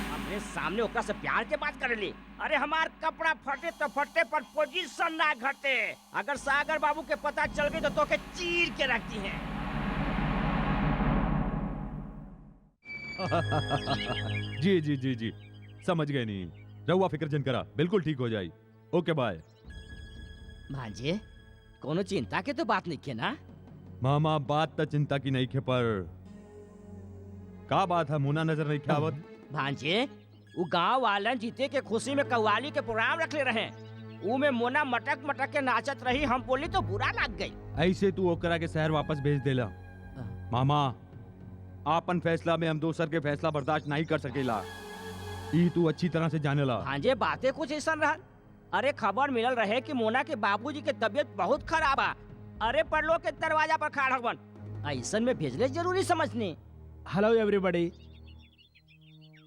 हमने सामने ओकरा से प्यार के बात करेली। अरे हमार कपड़ा फटे तो फटे पर पोजीशन ना घटे। अगर सागर बाबू के पता चल गई तो तोके चीर के रखती है। जी जी जी जी समझ गए नहीं। रहुआ फिक्र जन करा, बिल्कुल ठीक हो जाए। ओके बाय। भांजे कोनो चिंता के तो बात नहीं के ना? मामा बात तो चिंता की नहीं खे, पर का बात है मुना नजर नहीं आवत? भांजे वो गांव वालन जीते के खुशी में कव्वाली के प्रोग्राम रख ले रहे। ऊ में मोना मटक मटक के नाचत रही, हम बोली तो बुरा लग गई। ऐसे तू ओकरा के शहर वापस भेज देला। मामा आपन फैसला में हम दोसर के फैसला बर्दाश्त नहीं कर सकेला, ई तू अच्छी तरह से जानेला। भांजे बातें कुछ ऐसा रहा। अरे खबर मिलल रहे कि मोना के बाबूजी के तबीयत बहुत खराब है। अरे परलोक के दरवाजा पर खड़ा हवन, ऐसन में भेजले जरूरी समझनी। Hello everybody.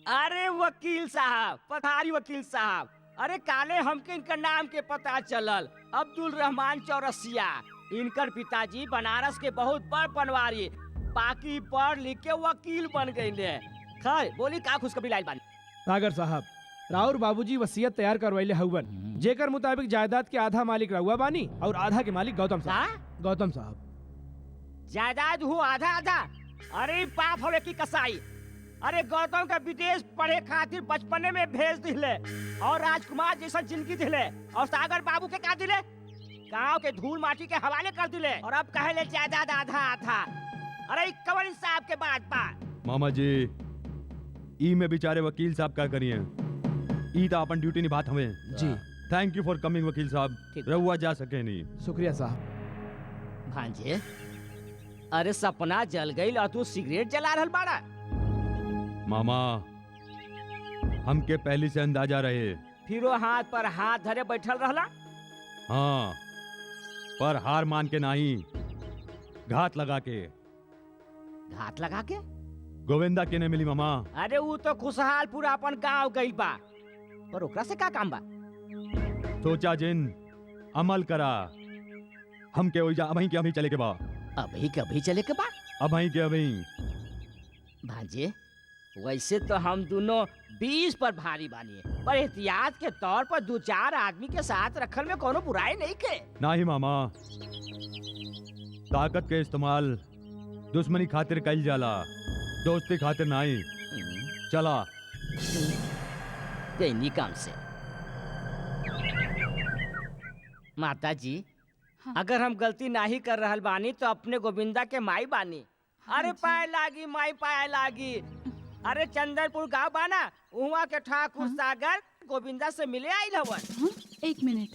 अरे वकील साहब, पधारी वकील साहब। अरे काले हमके इनका नाम के पता चलल, अब्दुल रहमान चौरसिया। इनकर पिताजी बनारस के बहुत बड़ पनवारी, बाकी पढ़ लिख के वकील बन गए। खैर बोली का खुशखबरी लाइल बानी? सागर साहब, राउर बाबूजी वसीयत तैयार करवाइले हवन, जेकर मुताबिक जायदाद के आधा मालिक रहुआ बानी और आधा के मालिक गौतम साहब। गौतम साहब जायदाद हो आधा आधा? अरे पाप होले की कसाई। अरे गौतम का विदेश पढ़े खातिर बचपने में भेज दिले और राजकुमार जैसा जिंदगी दिले, और सागर बाबू के का दिले? गांव के धूल माटी के हवाले कर दिले, और अब कहे ले जायदाद आधा आधा। अरे कवर इंसाफ के बात बा। मामा जी ई में बेचारे वकील साहब क्या करिए, ई तो अपन ड्यूटी निभात हमें जी। थैंक यू फॉर कमिंग वकील साहब, रहुआ जा सके नहीं। शुक्रिया साहब। भांजे अरे सपना जल गई और तू सिगरेट जला रहल बाड़ा। मामा हमके पहले से अंदाजा रहे। फिर वो हाथ पर हाथ धरे बैठल रहला। हाँ पर हार मान के नहीं, घात लगा के। घात लगा के? गोविंदा के ने मिली मामा। अरे वो तो खुशहाल पूरा अपन गांव गई बा, पर ओकरा से का काम बा? सोचा जिन अमल करा। हम के ओइजा अभी के अभी चले के बा। अभी कभी चले के बाद अभी के अभी। भांजे वैसे तो हम दोनों 20 पर भारी बानी, पर एहतियात के तौर पर 2-4 आदमी के साथ रखल में कोनो बुराई नहीं के। नाही मामा, ताकत के इस्तेमाल दुश्मनी खातिर कइल जाला, दोस्ती खातिर नहीं। चला। इन्हीं काम से माता जी, हाँ। अगर हम गलती नहीं कर रहल बानी तो अपने गोविंदा के माई बानी। अरे जी। पाए लागी माई पाए लागी। अरे चंदरपुर गांव बाना, उहाँ के ठाकुर हाँ। सागर गोविंदा से मिले आइल हवन। हाँ? एक मिनट,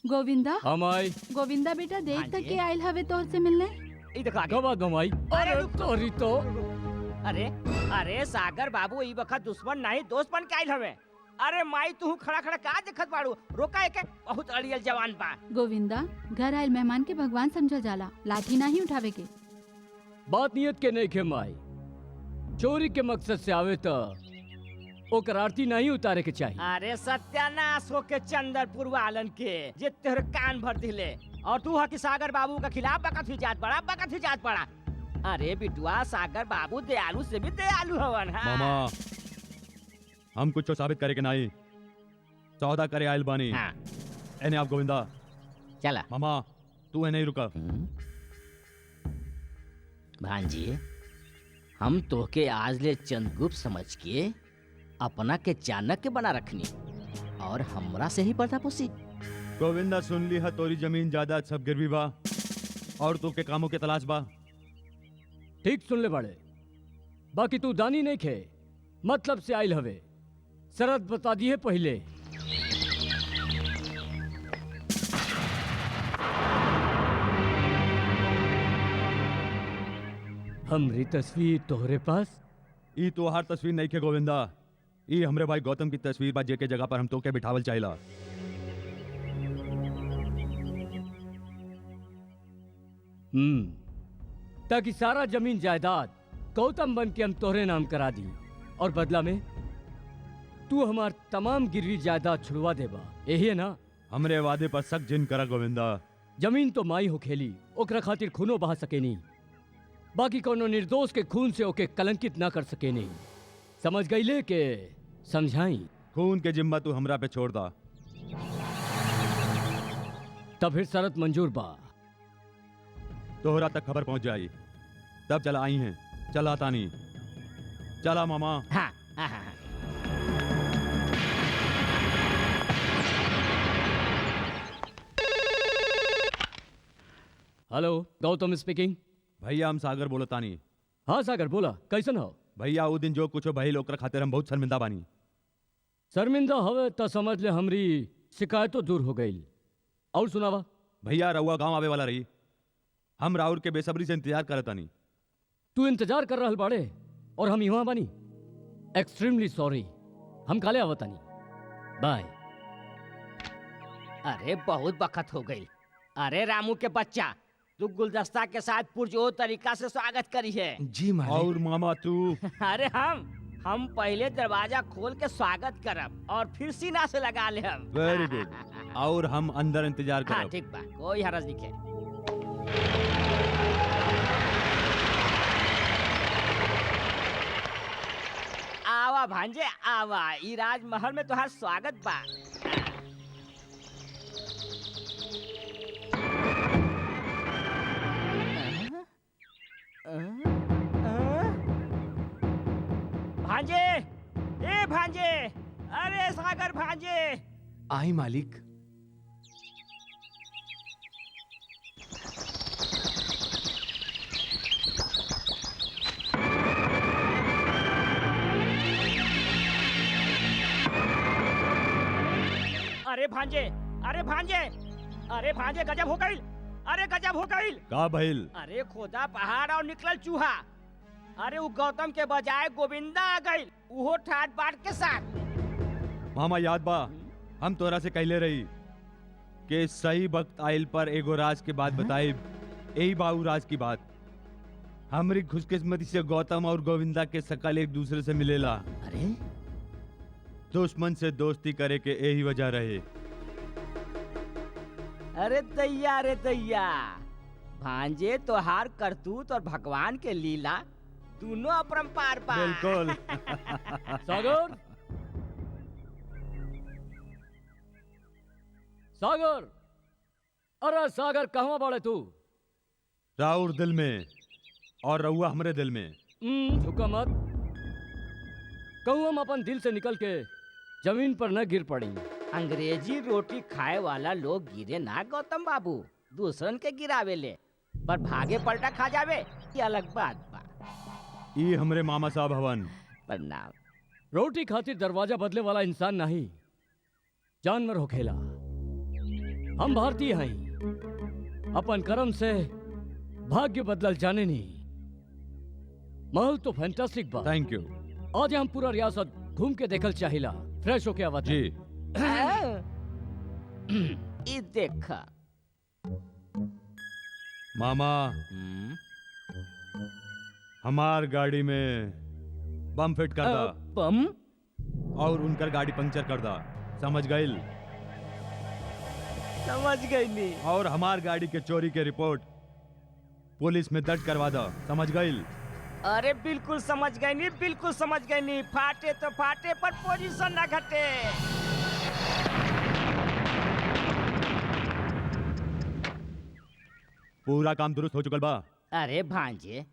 गोविंदा हम आई गोविंदा बेटा देख हाँ तक जी। के आयल हवे तोर से मिलने। ई देखो आगे। गवा गमाई। अरे अरे रुक। तोरी तो अरे अरे सागर बाबू ई वक्त दुश्मन नहीं दोस्त बन के आइल हवे। अरे माई तू खड़ा खड़ा का देखत बाड़ू, रोका एके, बहुत अड़ियल जवान बा। गोविंदा, घर आयल मेहमान के भगवान समझल जाला, लाठी नहीं उठावे के। बात नियत के नहीं खे माई। चोरी के मकसद से आवे तो ओकर आरती नहीं उतारे के चाहिए। अरे सत्यानाश हो के चंदरपुर वालन के जे तेरे कान भर दिले, और तू हकी सागर बाबू के खिलाफ बकत ही जात पड़ा। अरे बिटुआ, सागर बाबू दयालु से भी दयालु हवन। हाँ। मामा, हम कुछ साबित करे के नहीं, सौदा करे आयल बानी। हाँ। एने आप गोविंदा। चला मामा, तू है नहीं रुका। भांजी, हम तोके आज ले चंद्रगुप्त समझ के अपना के चाणक्य बना रखनी, और हमरा से ही पर्दापोशी। गोविंदा, सुन ली है तोरी जमीन जायदाद सब गिरवी बा, और तू के कामों के तलाश बा। ठीक सुन ले बड़े, बाकी तू दानी नहीं खे, मतलब से आइल हवे। शरत बता दिए पहले। हमरी तस्वीर तोहरे पास। ई तो हर तस्वीर नहीं के गोविंदा, ई हमरे भाई गौतम की तस्वीर बा, जेके जगह पर हम तो के बिठावल चाहिला। ताकि सारा जमीन जायदाद गौतम बन के हम तोहरे नाम करा दी, और बदला में तू हमार तमाम गिरवी जायदाद छुड़वा देबा। यही है ना? हमरे वादे पर सख्त जिन करा गोविंदा। जमीन तो माई हो खेली, ओकरा खातिर खूनो बहा सके नहीं, बाकी कोनो निर्दोष के खून से ओके कलंकित ना कर सके नहीं। समझ गई ले के समझाई? खून के जिम्मा तू हमरा पे छोड़ दा। तब फिर शरत मंजूर बा। तोहरा तक खबर पहुंच जाई, तब चला आई हैं। चला तानी, चला मामा। हाँ, हाँ, हाँ, हाँ। Hello, Gautam speaking. भैया, हम सागर बोलो तानी। हाँ सागर बोला, कैसन हो? भैया, वो दिन जो कुछ भइल ओकरा खातिर हम बहुत शर्मिंदा बानी। शर्मिंदा हवे तो समझ ले हमरी शिकायतों दूर हो गई। और सुनावा। भैया, रउआ गांव आवे वाला रही, हम राउर के बेसब्री से इंतजार करत तानी। तू इंतजार कर रहल बाड़े और हम यहाँ बानी। एक्सट्रीमली सॉरी, हम काले आवतानी। बाय। अरे बहुत बखत हो गई। अरे रामू के बच्चा, तू गुलदस्ता के साथ पुरजोर तरीका से स्वागत करी है। जी मालिक। और मामा तू? अरे हम पहले दरवाजा खोल के स्वागत करब और फिर सीना से लगा ले हम। Very good. और हम अंदर इंतजार हाँ करब। ठीक बा, कोई हरज नहीं है। आवा भांजे आवा, ई राजमहल में तुहार स्वागत बा। भांजे, ए भांजे, अरे सागर भांजे। आई मालिक। अरे भांजे, अरे भांजे, अरे भांजे, गजब हो गई। अरे गजब हो गई। का भइल? अरे खोदा पहाड़ और निकलल चूहा। अरे वो गौतम के बजाय गोविंदा आ गई, वो ठाट बाट के साथ। मामा, याद बा हम तोरा से कहले रही कि सही वक्त आइल पर एगो राज के बात बताई। यही बाऊ राज की बात। हमारी खुशकिस्मती से गौतम और गोविंदा के शकल एक दूसरे से मिलेला। अरे दुश्मन से दोस्ती करे के यही वजह रहे। अरे दैया रे दैया, भांजे तोहार करतूत और भगवान के लीला दोनों अपरंपार बा। बिल्कुल। सागर, सागर, अरे सागर कहवा बाड़े तू? राउर दिल में और रहुआ हमरे दिल में। झुका मत। कहूँ हम अपन दिल से निकल के जमीन पर न गिर पड़ी। अंग्रेजी रोटी खाए वाला लोग गिरे ना गौतम बाबू, दूसरन के गिरावेले, पर भागे पलटा खा जावे ये अलग बात बा। ई हमरे मामा साहब हवन। प्रणाम। रोटी खातिर दरवाजा बदले वाला इंसान नहीं, जानवर होखेला। हम भारतीय हैं, अपन कर्म से भाग्य बदलल जाने नहीं। महल तो फैंटास्टिक बा। थैंक यू आज हम पूरा रियासत घूम के देखल चाहिला। फ्रेश होके आवा जी। ये देखा मामा, हमार गाड़ी में बम फिट कर दा। बम? और उनकर गाड़ी पंक्चर कर दा, समझ गइल? समझ गई नी। और हमार गाड़ी के चोरी के रिपोर्ट पुलिस में दर्ज करवा दा, समझ गइल? अरे बिल्कुल समझ गई नी, बिल्कुल समझ गई नी। फाटे तो फाटे पर पोजीशन ना घटे। पूरा काम दुरुस्त हो चुकल बा। अरे भांजे,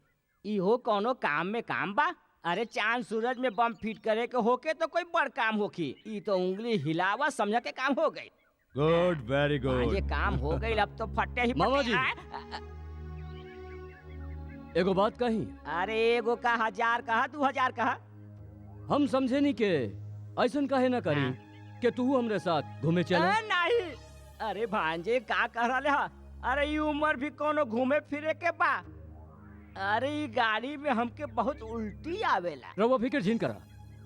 इहो कोनो काम में काम बा। अरे चांद सूरज में बम फिट करे के होके तो कोई बड़ काम होखी। ई तो उंगली हिलावा समझ के काम हो गई। गुड, वेरी भांजे गुड। काम हो गई, अब तो फटे ही मामा फटे। जी। एगो बात कही। अरे एगो का 1000 कहा 2000 कहा। हम समझे नहीं के ऐसन काहे ना करी कि तू हमरे साथ घूमे चले। नहीं। अरे भांजे का कह रहा है? अरे ये उम्र भी कोनो घूमे फिरे के बा। अरे ये गाड़ी में हमके बहुत उल्टी आवेला। रवा फिक्र झीन करा,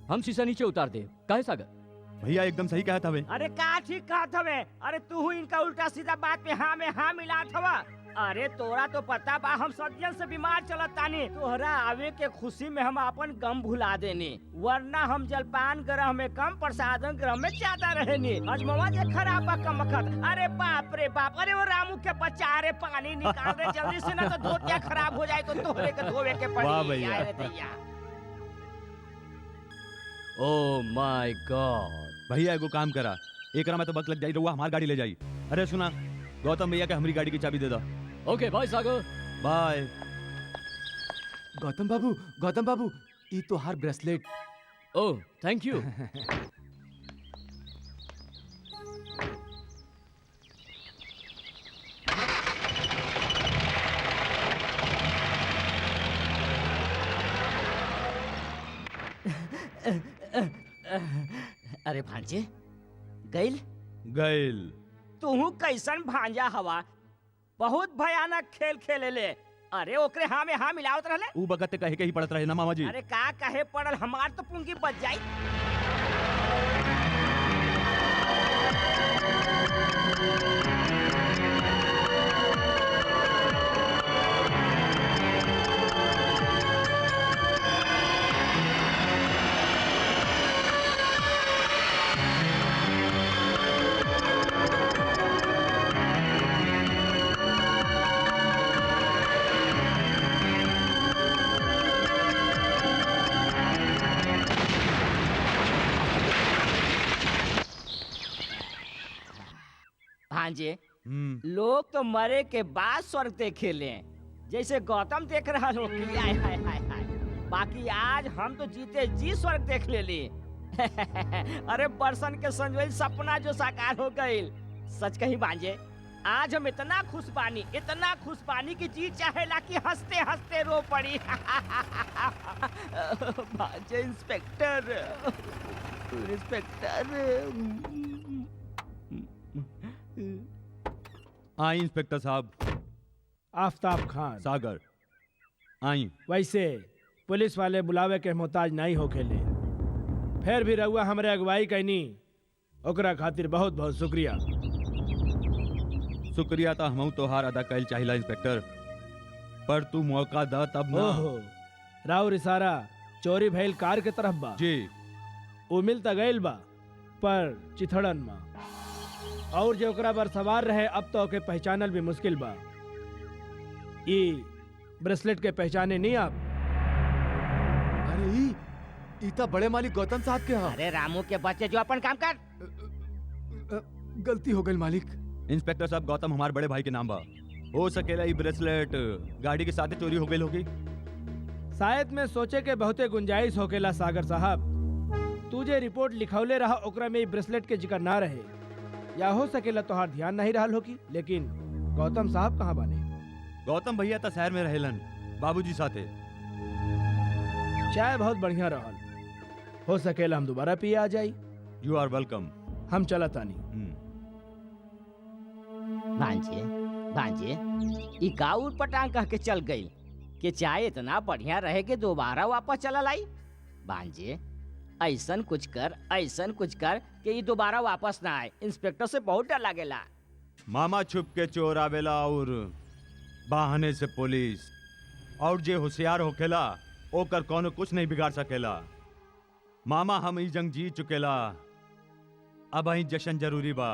हम शीशा नीचे उतार दे। काहे सागर? भैया एकदम सही कहा था वे। अरे का ठीक कहत हवे? अरे तू इनका उल्टा सीधा बात में हाँ मिलात हवा। अरे तोरा तो पता बा हम सदियन से बीमार चलत तानी। तोहरा आवे के खुशी में हम अपन गम भुला देनी, वरना हम जलपान ग्रह में कम प्रसादन ग्रह में ज्यादा रहनी। अजमवा जे खराब बा कमखत। अरे बाप रे बाप, अरे वो रामू के बच्चा, अरे पानी निकाल रे जल्दी से, ना तो धोतिया खराब हो जाए तो तोहरे के धोवे के पड़ी। वाह भैया। आए रे दैया। Oh my God. भैया एगो काम करा, एकरा में तो वक्त लग जाई, रहुआ हमार गाड़ी ले जाई। अरे सुना, गौतम भैया के हमारी गाड़ी की चाबी दे दा। ओके बाय सागर। बाय। गौतम बाबू, ई तो हार ब्रेसलेट। Oh thank you. अरे भांजे गइल? गइल। तू कैसन भांजा हवा, बहुत भयानक खेल खेले ले। अरे ओकरे हाँ में हाँ मिलावत रहले। ऊ बगत कहे के ही पड़त रहे ना मामा जी। अरे का कहे पड़ल, हमार तो पुंगी बच जाई। भांजे, लोग तो मरे के बाद स्वर्ग देखे ले, जैसे गौतम देख रहा हो। हाय हाय हाय हाय। बाकी आज हम तो जीते जी स्वर्ग देख ले ली। अरे बरसन के संजोई सपना जो साकार हो गई। सच कही भांजे, आज हम इतना खुश पानी की जी चाहेला कि हंसते हंसते रो पड़ी। भांजे इंस्पेक्टर, आई इंस्पेक्टर साहब। आफ्ताब खान। सागर आई। वैसे पुलिस वाले बुलावे के मोहताज नहीं होखेले, फिर भी रहुआ हमरे अगुवाई कैनी, ओकरा खातिर बहुत बहुत शुक्रिया। शुक्रिया तो हम तोहार अदा कैल चाहिला इंस्पेक्टर, पर तू मौका दा तब ना। ओहो, राउर इशारा चोरी भइल कार के तरफ बा। जी। वो मिल त गइल बा, पर चिथड़न मा। और जो ओकरा पर सवार रहे अब तो ओके पहचानल भी मुश्किल बा। ई ब्रेसलेट के पहचाने नहीं आप? अरे इता बड़े मालिक गौतम साहब के यहाँ। अरे रामू के बच्चे जो अपन काम कर। गलती हो गई मालिक। इंस्पेक्टर साहब गौतम हमारे बड़े भाई के नाम बा। हो सकेला ये ब्रेसलेट गाड़ी के साथ चोरी हो गई होगी। शायद में सोचे के बहुते गुंजाइश होकेला सागर साहब। तुझे रिपोर्ट लिखौले रहा ओकरा में ब्रेसलेट के जिक्र ना रहे, या हो सकेला तोहार ध्यान नहीं रहल होगी। लेकिन गौतम साहब कहाँ बने? गौतम भैया तो शहर में रहेलन बाबूजी साथे। चाय बहुत बढ़िया रहल, हो सकेला हम दोबारा पिए आ जाई। You are welcome. हम चला तानी। भांजे भांजे ई गाउर पटांग कह के चल गई कि चाय इतना बढ़िया रहे कि दोबारा वापस चला लाई। भांजे ऐसन कुछ कर कि ये दोबारा वापस ना आए। इंस्पेक्टर से बहुत डर लागेला। मामा छुप के चोर आवेला और बहाने से पुलिस, और जे होशियार होखेला ओकर कोनो कुछ नहीं बिगाड़ सकेला। मामा हम ई जंग जीत चुकेला, अब અહીં जश्न जरूरी बा।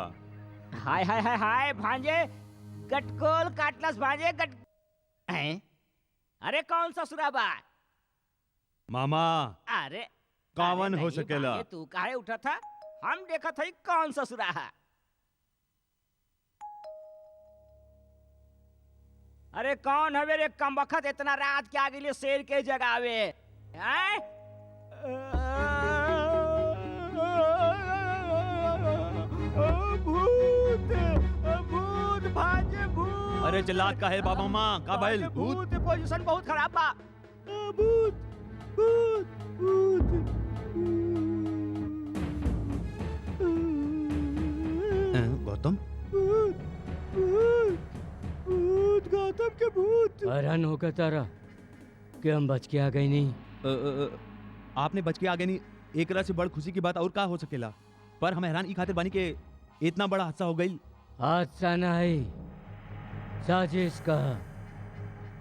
हाय हाय हाय हाय भांजे गटकोल काटलस भांजे गट हैं? अरे कौन सा सुरा बा? मामा अरे कावन अरे हो नहीं सकेला। भांजे, तू काहे उठा था? हम देखा था कौन सा सुरा है। अरे कौन हवे रे कमबख्त इतना रात के आगे लिए शेर के जगावे हैं? भूत भांजे भूत। अरे चिल्लात का है बाबा माँ का बैल भूत। भूत पोजीशन बहुत खराब बा। भूत भूत भूत। गौतम भूत भूत भूत गौतम के भूत। हैरान होकर तारा कि हम बच के आ गई नहीं। आपने बच के आगे नहीं, एक तरह से बड़ खुशी की बात और का हो सकेला, पर हम हैरान ई खातिर बानी के इतना बड़ा हादसा हो गई। हादसा नहीं, साजिश का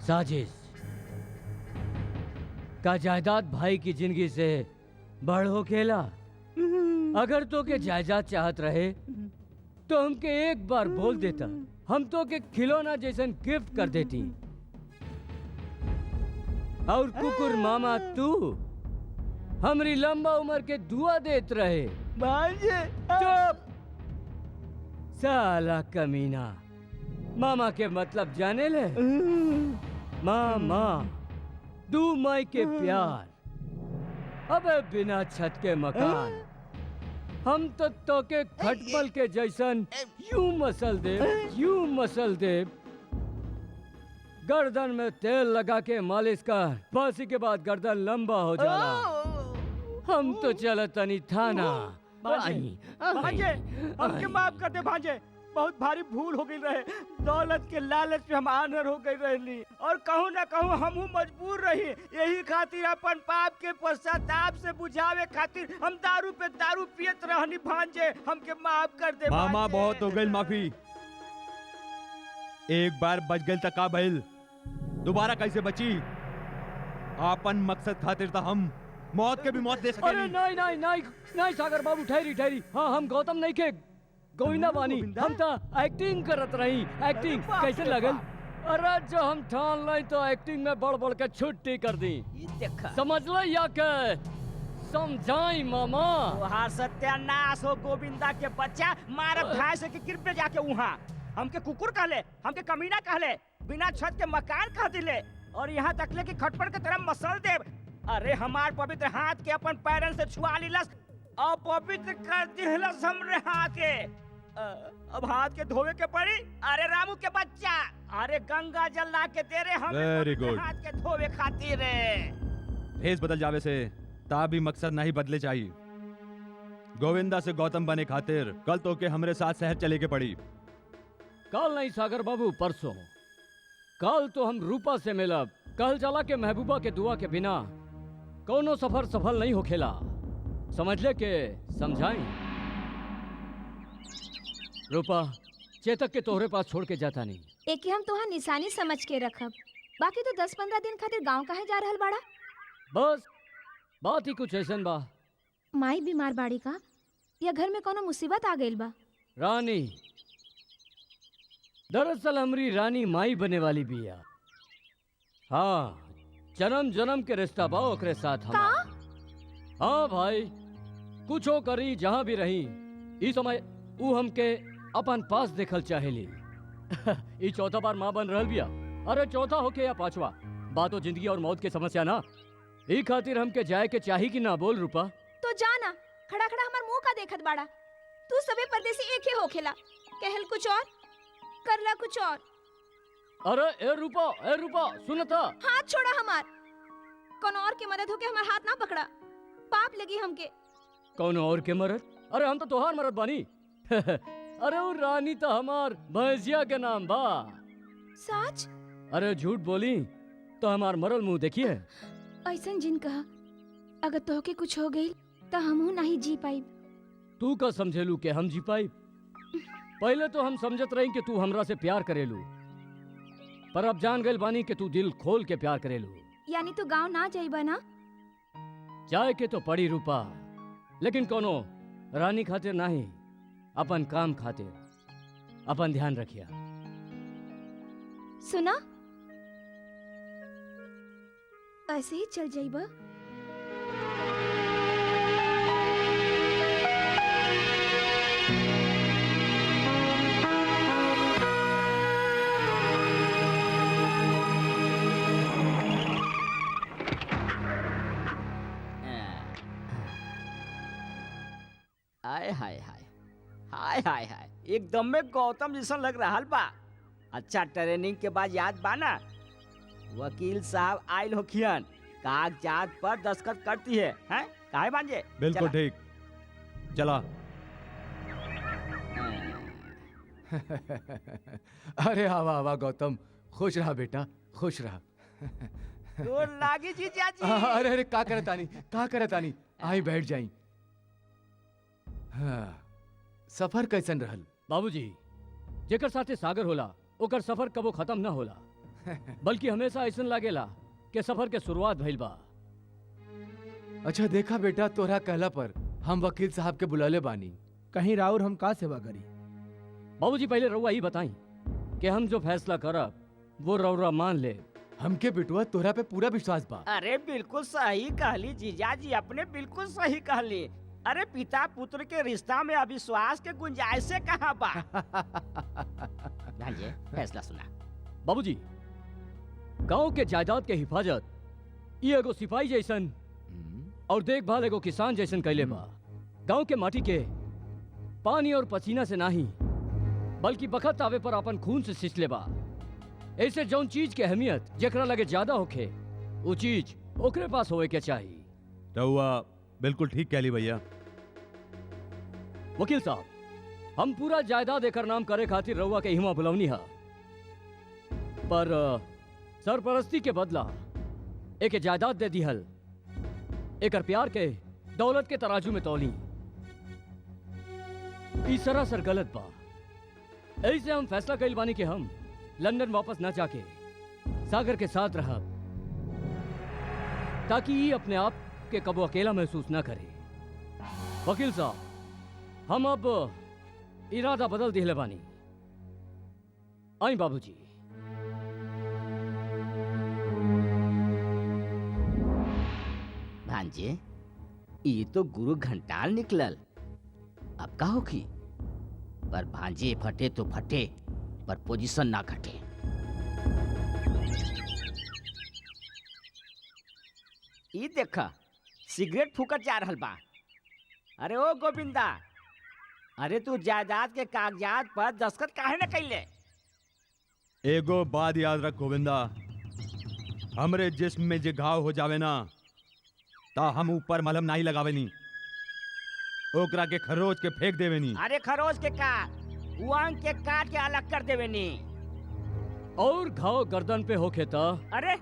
साजिश का जायदाद भाई की जिंदगी से बड़ हो खेला। अगर तो के जायदाद चाहत रहे तो हमके एक बार बोल देता, हम तो के खिलौना जैसन गिफ्ट कर देती। और कुकुर मामा तू हमरी लंबा उम्र के दुआ देत रहे। भांजे चुप साला कमीना, मामा के मतलब जाने ले? मामा दू माई के प्यार, अबे बिना छत के मकान। हम तो तोके खटमल के जैसन यूं मसल दे, गर्दन में तेल लगा के मालिश कर, फांसी के बाद गर्दन लंबा हो जाला। हम तो चलतनी थाना। भांजे हमके माफ कर दे भांजे, बहुत भारी भूल हो गई रहे। दौलत के लालच में हम आनर हो गई रहली, और कहूँ ना कहूँ हमहू मजबूर रही। यही खातिर अपन पाप के पश्चाताप से बुझावे खातिर हम दारू पे दारू पियत रहनी। भांजे हमके माफ कर दे मामा भांजे। बहुत हो गई माफी। एक बार बच गई तक का भइल, दोबारा कैसे बची? आपन मकसद खातिर तो हम मौत के भी मौत दे अरे सके। नहीं नहीं नहीं नहीं सागर बाबू, ठहरी। हाँ हम गौतम नहीं के गोविंदा बानी। हम तो एक्टिंग करत रही। एक्टिंग कैसे लगल? अरे जो हम ठान लाई तो एक्टिंग में बढ़ बढ़ के छुट्टी कर दी। ये देखा समझ लो या के समझाई मामा। वहाँ सत्यानाश हो गोविंदा के बच्चा। मारब घास के गिर पे जाके वहाँ हमके कुकुर कहले, हमके कमीना कहले, बिना छत के मकान कह दिले, और यहाँ तक ले कि खटपट के तरह मसल दे। अरे हमार पवित्र हाथ के अपन पैरन से छुआ लिलस और पवित्र कर दिलस हमरे हाथ के। अब हाथ के धोवे के पड़ी। अरे रामू के बच्चा, अरे गंगा जल ला के दे रे हम Very good. हाथ के धोवे खातिर रे। भेष बदल जावे से ता भी मकसद नहीं बदले चाहिए। गोविंदा से गौतम बने खातिर कल तो के हमरे साथ शहर चले के पड़ी। कल नहीं सागर बाबू, परसों। कल तो हम रूपा से मिलब। कल चला के महबूबा के दुआ के बिना कोनो सफर सफल नहीं हो खेला। समझ ले के समझाई। रूपा चेतक के तोहरे पास छोड़ के जाता नहीं। एक हम तोहार निशानी समझ के रखब, बाकी तो 10-15 दिन खातिर गांव काहे जा रहल बाड़ा? बस बात ही कुछ ऐसन बा। माई बीमार बाड़ी का, या घर में कोनो मुसीबत आ गइल बा? रानी दरअसल हमरी रानी माई बने वाली बिया। हाँ, जन्म जन्म के रिश्ता बा ओकरे साथ हमार। हाँ भाई, कुछो करी जहाँ भी रही इस समय ऊ हमके अपन पास देखल चाहेली। ई चौथा बार माँ बन रहल बिया। अरे चौथा होके या पांचवा, बातो जिंदगी और मौत के समस्या ना। ई खातिर हमके जाए के चाही कि ना? बोल रूपा। तो जाना, खड़ा खड़ा हमार मुंह का देखत बाड़ा। तू सबे परदेसी एक ही होखेला, कहल कुछ और करला कुछ और। अरे ए रूपा सुनता। हाथ छोड़ा हमार। कौन और के मदद होके हमार हाथ ना पकड़ा, पाप लगी हमके। कौन और के मरद? अरे हम तो तोहार मरद बानी। अरे वो रानी तो हमार भैंसिया के नाम बा। सच? अरे झूठ बोली तो हमार मरल मुंह देखिए। ऐसन जिन कहा, अगर तोहके कुछ हो गई तो हमहू नहीं जी पाई। तू का समझेलू के हम जी पाई? पहले तो हम समझत रही कि तू हमरा से प्यार करेलू, पर अब जान गइल बानी कि तू दिल खोल के प्यार करेलू। यानी तू गांव ना जाइबा ना? जाए के तो पड़ी रूपा, लेकिन कोनो रानी खातिर नहीं, अपन काम खातिर। अपन ध्यान रखिया। सुना, ऐसे ही चल जाइबा? हाय हाय हाय हाय हाय हाय, एकदम में गौतम जैसा लग रहा बा। अच्छा, ट्रेनिंग के बाद याद बाना वकील साहब आयल होखियन, कागजात पर दस्तखत करती है, हैं? काहे भांजे? बिल्कुल ठीक। चला। अरे आवा आवा गौतम, खुश रहा बेटा, खुश रहा। तो लागी जी चाची। अरे अरे का करत आनी, आई बैठ जाई। हाँ, सफर कैसन रहल? बाबूजी, जेकर साथे सागर होला ओकर सफर कबो खत्म ना होला, बल्कि हमेशा ऐसन लागेला कि सफर के शुरुआत भइल बा। अच्छा देखा बेटा, तोहरा कहला पर हम वकील साहब के बुलाले बानी। कहीं राउर हम का सेवा करी? बाबूजी पहले रउआ ही बताई कि हम जो फैसला करब वो रउरा मान ले। हमके बिटुआ तोहरा पे पूरा विश्वास बा। अरे बिल्कुल सही कहली जीजा जी, अपने बिल्कुल सही कहली। अरे पिता पुत्र के रिश्ता में अविश्वास के गुंजाइश से कहाँ बा? भांजे, फैसला सुना। बाबूजी, गांव के जायदाद के हिफाजत ये एगो सिपाही जैसन और देखभाल एगो किसान जैसन कैले बा। गांव के माटी के पानी और पसीना से नहीं, बल्कि बखत आवे पर अपन खून से सिंचले बा। ऐसे जौन चीज के अहमियत जेकरा लगे ज्यादा होखे, वो चीज ओकरे पास होए के चाहिए। रउआ बिल्कुल ठीक कहली भैया। वकील साहब, हम पूरा जायदाद एकर नाम करे खातिर रउआ के हिमा बुलौनी हा, पर सरपरस्ती के बदला एक जायदाद दे दिहल, एकर प्यार के दौलत के तराजू में तौली। ई सरासर गलत बा। ऐसे हम फैसला कइल बानी कि हम लंदन वापस ना जाके सागर के साथ रहब, ताकि ये अपने आप के कबो अकेला महसूस ना करे। वकील साहब, हम अब इरादा बदल दिले बानी। आई बाबूजी। भांजे, ये तो गुरु घंटाल निकलल, अब का होखी? पर भांजे फटे तो फटे, पर पोजीशन ना घटे। ये देखा, सिगरेट फूकत जा रहल बा। अरे ओ गोविंदा, अरे तू जायदाद के कागजात पर दस्तखत काहे न कैले? एगो बात याद रख गोविंदा, हमरे जिस्म में जे घाव हो जावे ना, ता हम ऊपर मलहम नहीं लगावे नी, ओकरा के खरोच के फेंक देवे नी। अरे खरोच के का, उंग के काट के अलग कर देवे नी। और घाव गर्दन पे होखे ता? अरे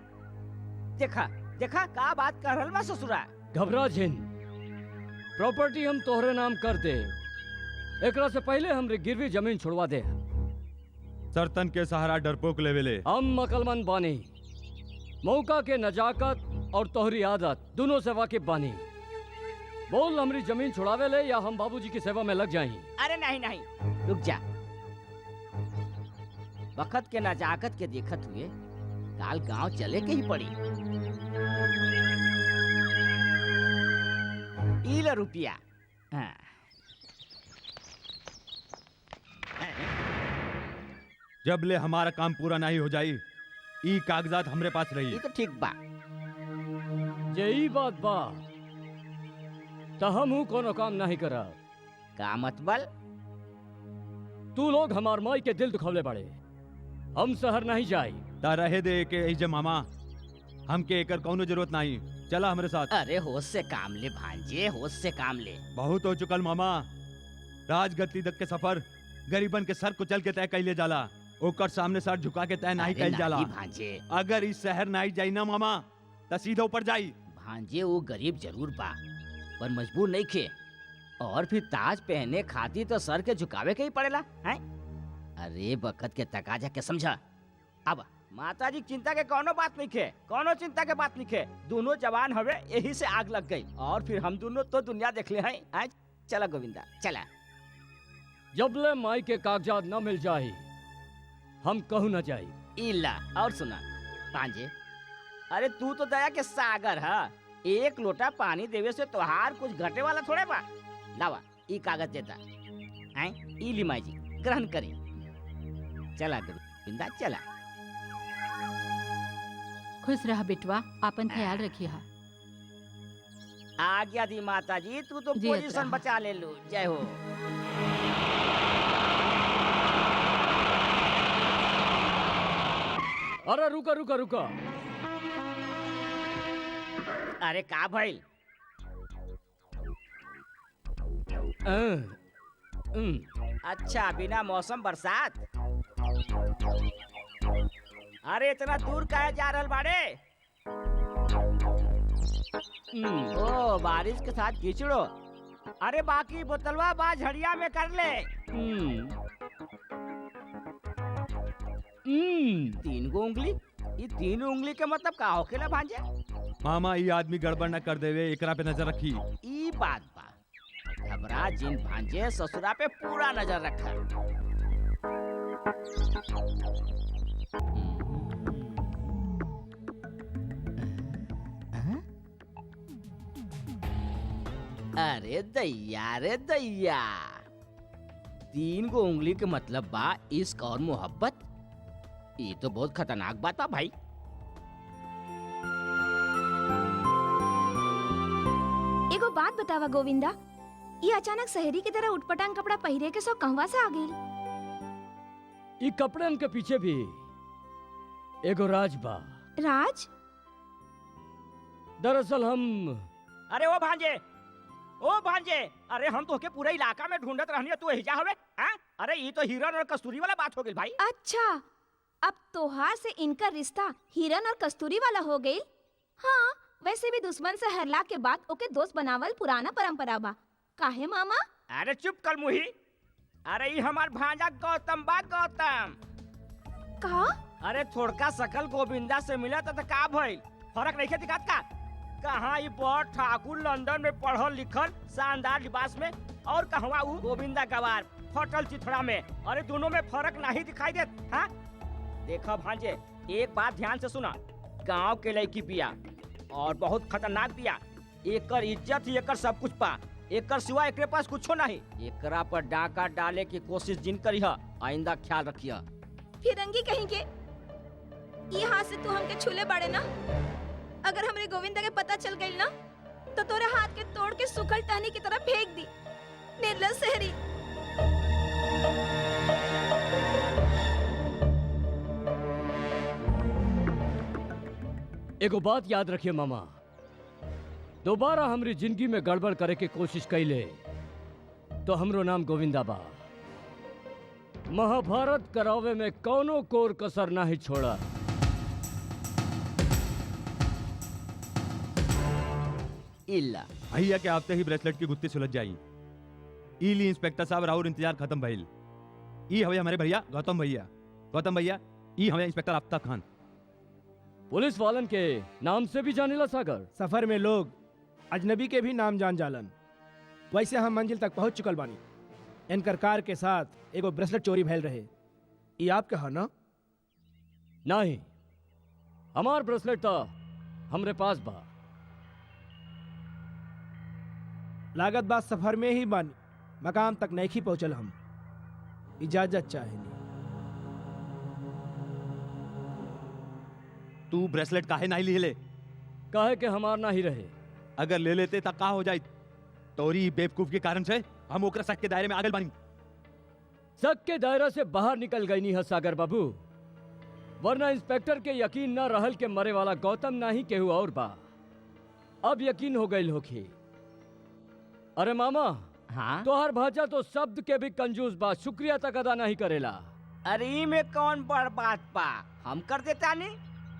देखा देखा का बात कर रहल बा ससुरा। घबरा जिन, प्रॉपर्टी हम तोहरे नाम कर दे, एकरा से पहले हमरे गिरवी जमीन छुड़वा दे। सरतन के सहारा डरपोक लेवेले। हम अकलमंद बानी, मौका के नजाकत और तोहरी आदत दोनों से वाकिफ बानी। बोल हमारी जमीन छुड़ावे ले या हम बाबूजी की सेवा में लग जाएं। अरे नहीं नहीं, रुक जा। वक्त के नजाकत के देखत हुए काल गांव चले के ही पड़ी। ई लो रुपया। हाँ। जब ले हमारा काम पूरा नहीं हो जाई ई कागजात हमरे पास रही। ये तो ठीक बा। यही बात बा तो हम कोनो काम नहीं करा। का मतबल? तू लोग हमार माई के दिल दुखवले बड़े। हम शहर नहीं जाई। ता रहे दे के ऐजे मामा, हमके एकर कौनो जरूरत नहीं। चला हमरे साथ। अरे होश से काम ले भांजे, होश से काम ले। बहुत हो चुकल मामा। राजगद्दी तक के सफर गरीबन के सर कुचल के तय कैले जाला, ओकर सामने सर झुका के तय नहीं अरे कैल जाला। नहीं भांजे। अगर इस शहर नहीं जाई ना मामा त सीधा ऊपर जाई। भांजे वो गरीब जरूर बा पर मजबूर नहीं खे। और फिर ताज पहने खाती तो सर के झुकावे के ही पड़ेला हैं? अरे बकत के तकाजा के समझा। अब माताजी चिंता के कोनो बात नहीं खे, कोनो चिंता के बात नहीं खे। दोनों जवान हवे, यही से आग लग गई। और फिर हम दोनों तो दुनिया देख ले हैं। आज चला गोविंदा चला। जबले माई के कागजात न मिल जाए हम कहू न जाई। इला और सुना पांजे, अरे तू तो दया के सागर है। एक लोटा पानी देवे से तोहार कुछ घटे वाला थोड़े बा। लावा ई कागज देता हैं, ई ली माई जी ग्रहण करी। चला गोविंदा चला। खुश रह बेटवा, अपन ख्याल रखिए। आज्ञा दी माता जी, तू तो जी, पोजीशन अतरा। बचा ले लो। जय हो। अरे रुका रुका रुका। अरे का भइल? अच्छा बिना मौसम बरसात। अरे इतना दूर काहे जा रहल बाड़े? ओ बारिश के साथ कीचड़ो। अरे बाकी बोतलवा बा झड़िया में कर ले। 3 गो उंगली? ये 3 उंगली के मतलब का होखेला भांजे? मामा ये आदमी गड़बड़ न कर देवे, एकरा पे नजर रखी। ई बात बा। घबरा जिन भांजे, ससुरा पे पूरा नजर रखा। अरे दैया रे दैया, 3 गो उंगली के मतलब बा इश्क और मोहब्बत। ये तो बहुत खतरनाक बात बा भाई। एगो बात बतावा गोविंदा, ये अचानक शहरी की तरह उटपटांग कपड़ा पहिरे के सो कहवा से आ गइल? ई कपड़न के पीछे भी एगो राज बा। राज? दरअसल हम अरे ओ भांजे, ओ भांजे, अरे हम तो के पूरे इलाका में ढूंढत रहनी, तू हिजा हवे? हाँ? अरे ये तो हिरन और कस्तूरी वाला बात हो गई भाई। अच्छा, अब तोहार से इनका रिश्ता हिरन और कस्तूरी वाला हो गई। हाँ, वैसे भी दुश्मन से हरला के बाद ओके दोस्त बनावल पुराना परंपरा बा। काहे मामा? अरे चुप कर मुही। अरे ये हमार भांजा गौतम बा, गौतम। का? अरे थोड़का सकल गोविंदा से मिला तो का भइल? फर्क नहीं दिखात का? कहाँ ये बड़ ठाकुर लंदन में पढ़ल लिखल शानदार लिबास में, और कहवा ऊ गोविंदा गवार फटल चिथड़ा में। अरे दोनों में फर्क नहीं दिखाई देत? हाँ? देखो भांजे, एक बात ध्यान से सुना। गांव के लड़की बिया और बहुत खतरनाक बिया। एकर इज्जत ही एकर सब कुछ बा। एकर सिवा एकरे पास कुछो नहीं। एकरा पर डाका डाले की कोशिश जिन करी है, आइंदा ख्याल रखिया। फिरंगी कहीं के ये हाथ से तू हमके छूले बाड़े ना। अगर हमरे गोविंदा के पता चल गई ना तो तोरे हाथ के तोड़ के सुखल टहनी की तरह फेंक दी। निर्लज शहरी। एगो बात याद रखिए मामा, दोबारा हमारी जिंदगी में गड़बड़ करे के कोशिश कैले तो हमरो नाम गोविंदा बा। महाभारत करावे में कौनो कोर कसर नहीं छोड़ा। इल्ला भैया के आते ही ब्रेसलेट की गुत्ती सुलझ जाई। इली इंस्पेक्टर साहब राहुल इंतजार खत्म भइल। ई हवे हमारे भैया गौतम भैया। गौतम भैया ई हवे इंस्पेक्टर आफ्ताब खान। पुलिस वालन के नाम से भी जानेला सागर। सफर में लोग अजनबी के भी नाम जान जालन। वैसे हम मंजिल तक पहुंच चुकल बानी। इनकर कार के साथ एगो ब्रेसलेट चोरी भइल रहे। ये आपके है ना? नहीं, हमार ब्रेसलेट तो हमरे पास बा। लागत बात सफर में ही बानी, मकाम तक नहीं पहुंचल। हम इजाजत चाहेनी। तू ब्रेसलेट काहे नहीं ले ले? काहे के हमार ना ही रहे। अगर ले लेते तो का हो जाए? तोरी बेवकूफ के कारण से हम ओकरा शक के दायरे में आगल बानी। शक के दायरा से बाहर निकल गई नहीं है सागर बाबू, वरना इंस्पेक्टर के यकीन न रहल के मरे वाला गौतम ना ही केहू और बा। अब यकीन हो गई होखी। अरे मामा, हाँ? तोहर भाजा तो शब्द के भी कंजूस बा, शुक्रिया तक अदा नहीं करेला। अरे ई में कौन बड़ बात बा, हम कर देता नी।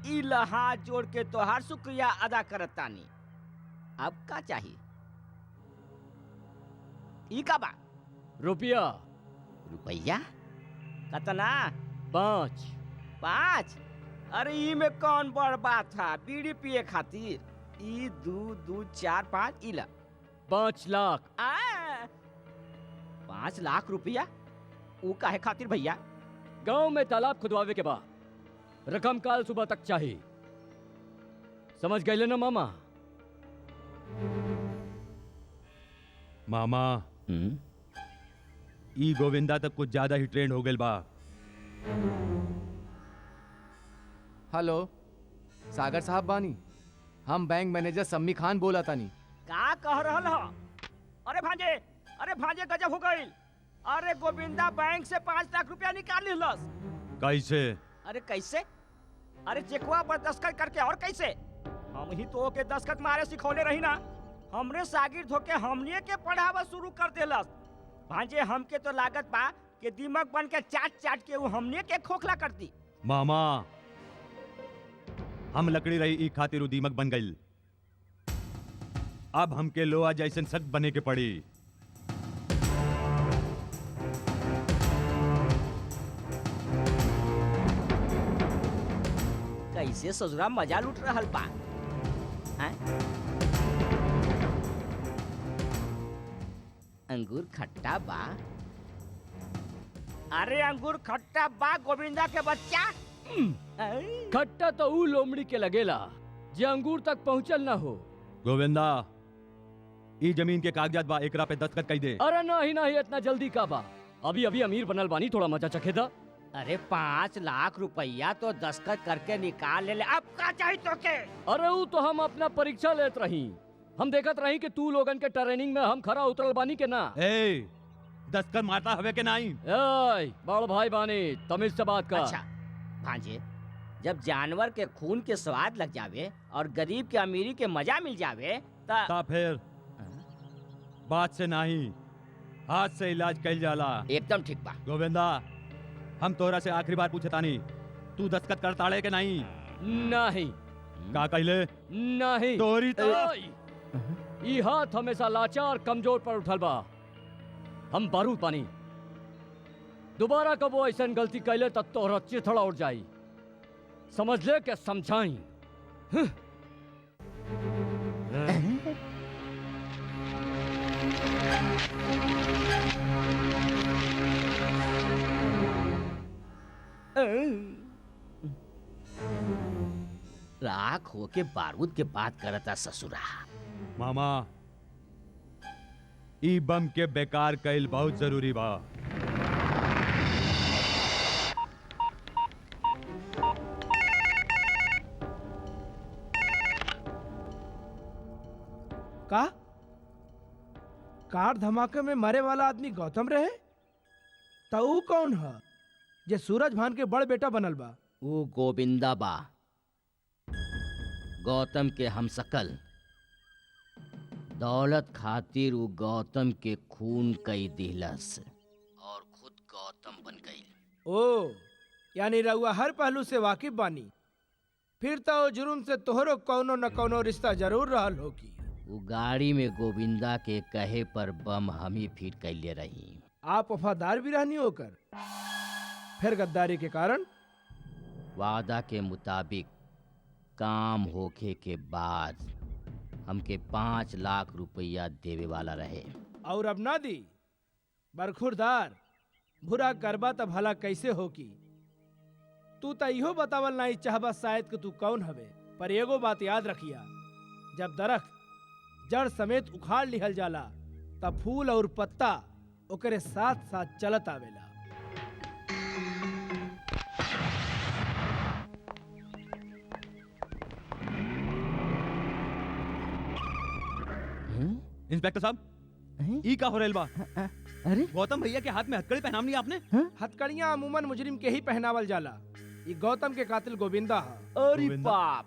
ई हाथ जोड़ के तोहार शुक्रिया अदा करता नी। अब का चाहिए? ई का बा? रुपया। रुपया? कतना? 5। 5? अरे ई में कौन बड़ बात था? बीड़ी पिए खातिर। ई 2 2 4 5 इला 5 लाख। 5 लाख रुपया? ऊ काहे खातिर भैया? गांव में तालाब खुदवावे के बाद रकम काल सुबह तक चाहिए। समझ गए ना मामा? मामा, ई गोविंदा तक कुछ ज्यादा ही ट्रेंड हो गए बा। हेलो, सागर साहब बानी? हम बैंक मैनेजर सम्मी खान बोला तानी। का कह रहल हो? अरे भांजे, गजब हो गई। अरे गोविंदा बैंक से 5 लाख रुपया निकाल लिहलस। कैसे? अरे कैसे? अरे चेकवा पर दस्तखत करके। और कैसे? हम ही तो के दस्तखत मारे सिखौले रही ना। हमरे शागिर्द होके हमनिए के पढ़ावा शुरू कर देलस। भांजे हमके तो लागत बा कि दिमाग बन के चाट के वो हमनिए के खोखला कर दी। मामा, हम लकड़ी रही ई खातिर दीमक बन गई। अब हमके लोहा जैसन सख्त बने के पड़ी। कैसे ससुरा मजा लूट रहल बा? हैं? अंगूर खट्टा बा? अरे अंगूर खट्टा बा गोविंदा के बच्चा। खट्टा तो ऊ लोमड़ी के लगेला जे अंगूर तक पहुंचल ना हो। गोविंदा, ई जमीन के कागजात बा, एकरा पे दस्तखत कई दे। अरे नहीं, इतना जल्दी का बा? अभी अमीर बनल बानी, थोड़ा मजा चखे दा। अरे 5 लाख रुपया तो दस्तखत करके निकाल ले। अब का चाहिए तो के? अरे ऊ तो हम अपना परीक्षा लेत रही। हम देखत रही कि तू लोगन के ट्रेनिंग में हम खरा उतरल बानी के ना। ए, दस्तखत मारता हवे के नहीं? ए, बड़ भाई बानी, तमीज से बात कर। अच्छा भांजे, जब जानवर के खून के स्वाद लग जावे और गरीब के अमीरी के मजा मिल जावे ता फिर बात से नहीं, हाथ से इलाज कइल जाला। एकदम ठीक बा। गोविंदा, हम तोरा से आखिरी बार पूछे तानी, तू दस्तखत करताड़े के नहीं? नहीं। का कइले? नहीं। तोरी तो ई हाथ हमेशा लाचार कमजोर पर उठल बा। हम बारूद बानी, दोबारा कबो ऐसन गलती कैले तब तोहरा चिथड़ा उठ जाई। समझ ले के समझाई। राख होके बारूद के बात करता ससुरा। मामा, ई बम के बेकार कइल बहुत जरूरी बा। का कार धमाके में मरे वाला आदमी गौतम रहे? तो ऊ कौन है जे सूरज भान के बड़ बेटा बनल बा? वो गोविंदा बा, गौतम के हमशक्ल। दौलत खातिर वो गौतम के खून कई दिलस और खुद गौतम बन गई। ओ, यानी रउआ हर पहलू से वाकिफ बानी। फिर तो जुर्म से तोहरो कौनो न कौनो रिश्ता जरूर रहल होगी। वो गाड़ी में गोविंदा के कहे पर बम हम ही फिट कैले रही। आप वफादार भी रहनी होकर फिर गद्दारी के कारण? वादा के मुताबिक काम होखे के बाद हमके 5 लाख रुपया देवे वाला रहे। और अब ना दी बरखुरदार बुरा करबा त भला कैसे हो की। तू त इहो बतावल नहीं चाहबा शायद कि तू कौन हवे, पर एगो बात याद रखिया, जब दरख्त जड़ समेत उखाड़ लिहल जाला तब फूल और पत्ता ओकरे साथ साथ चलत आवेला। इंस्पेक्टर साहब, ई का हो रहल बा? अरे गौतम भैया के हाथ में हथकड़ी पहनावनी आपने? हथकड़ियां अमूमन मुजरिम के ही पहनावल जाला। ये गौतम के कातिल गोविंदा है। अरे गोविंदा? बाप,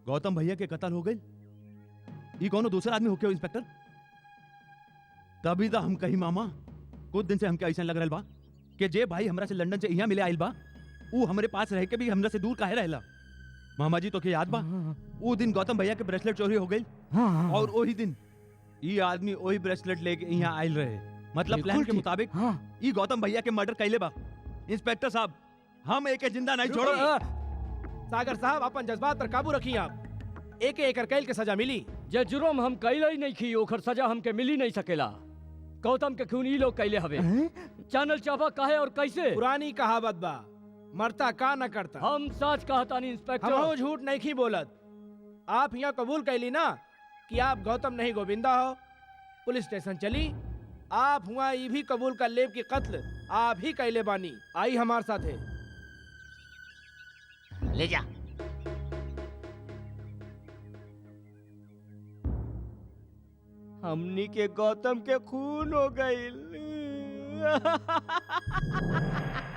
गौतम भैया के कत्ल हो गई? ई कौनो दूसरा आदमी होके हो इंस्पेक्टर? तभी तो हम कही मामा, कुछ दिन से हमके ऐसा लग रहल बा कि जे भाई हमरा से लंदन से यहाँ मिले आइल बा, ऊ हमरे पास रह के भी हमरा से दूर काहे रहला? मामा जी तो के याद बा, ऊ दिन गौतम भैया के ब्रेसलेट चोरी हो गई और वही दिन ई आदमी वही ब्रेसलेट लेके यहाँ आयल रहे। मतलब प्लान के मुताबिक ई गौतम भैया के मर्डर कैले बा। इंस्पेक्टर साहब, हम एक जिंदा नहीं छोड़ो। सागर साहब, अपन जज्बात पर काबू रखिए। आप एक एकर कैल के सजा मिली। जे जुर्म हम कैले ही नहीं की, ओकर सजा हमके मिली नहीं सकेला। गौतम के खून ई लोग कैले हवे। जानल चाहबा काहे और कैसे? पुरानी कहावत बा, मरता का न करता। हम सच कहतानी इंस्पेक्टर। हम झूठ नहीं की बोलत। आप यहाँ कबूल कैली ना कि आप गौतम नहीं गोविंदा हो। पुलिस स्टेशन चली, आप हुआ ये भी कबूल कर लेब कि कत्ल आप ही कैले बानी। आई हमारे साथ है। ले जा। हमनी के गौतम के खून हो गई।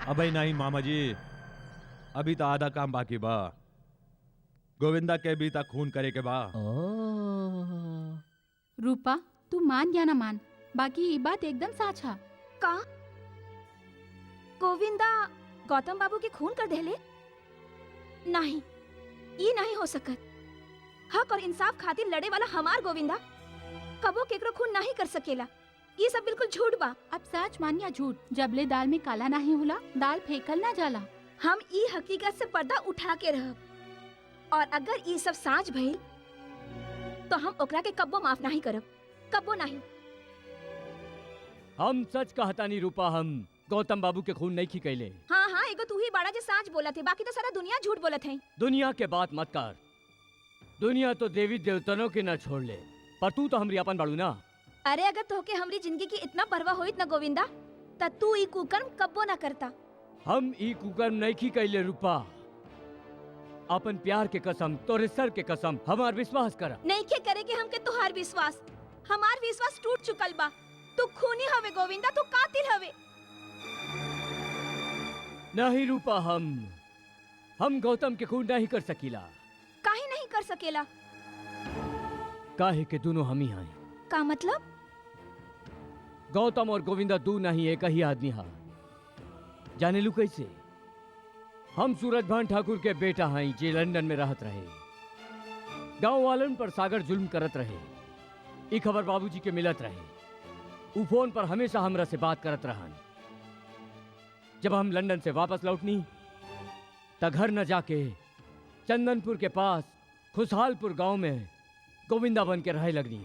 अबे नहीं मामा जी, अभी तो आधा काम बाकी बा। गोविंदा के भी तक खून करे के बा। रूपा, तू मान या ना मान, बाकी ये बात एकदम सच है। का गोविंदा गौतम बाबू के खून कर देले? नहीं, ये नहीं हो सकत। हक और इंसाफ खातिर लड़े वाला हमार गोविंदा कबो केकरो खून नहीं कर सकेला। ये सब बिल्कुल झूठ बा। अब सच मान या झूठ, जबले दाल में काला नहीं होला, दाल फेंकल ना जाला। हम ई हकीकत से पर्दा उठा के रहब, और अगर ये सब साँच भइल तो हम ओकरा के कब्बो माफ नहीं करब, कब्बो नहीं। हम सच कहतानी रूपा, हम गौतम बाबू के खून नहीं की कैले। हाँ हाँ, एगो तू ही बड़ा जे साँच बोलत है, बाकी तो सारा दुनिया झूठ बोलत है। दुनिया के बात मत कर। दुनिया तो देवी देवतनों के न छोड़ ले, पर तू तो हमरी अपन बाड़ू ना। अरे अगर तोहके हमरी जिंदगी की इतना परवाह होइत ना गोविंदा, त तू ई कुकर्म कब्बो ना करता। हम ई कुकर्म नहीं की कैले रूपा। अपन प्यार के कसम, तोरे सर के कसम, हमार विश्वास कर। नहीं के करे के हमके तुहार विश्वास, हमार विश्वास टूट चुकल बा। तू खूनी हवे गोविंदा, तू कातिल हवे। नहीं रूपा, हम गौतम के खून नहीं कर सकीला। काहे नहीं कर सकेला? काहे के दोनों हम ही हैं। का मतलब? गौतम और गोविंदा दू नहीं एक ही आदमी हा। जाने लू कैसे? हम सूरज भान ठाकुर के बेटा हैं जे लंदन में रहत रहे। गांव वालन पर सागर जुल्म करत रहे। ई खबर बाबूजी के मिलत रहे। उ फोन पर हमेशा हमरा से बात करत रहन। जब हम लंदन से वापस लौटनी त घर न जाके चंदनपुर के पास खुशहालपुर गांव में गोविंदा बन के रहे लगनी।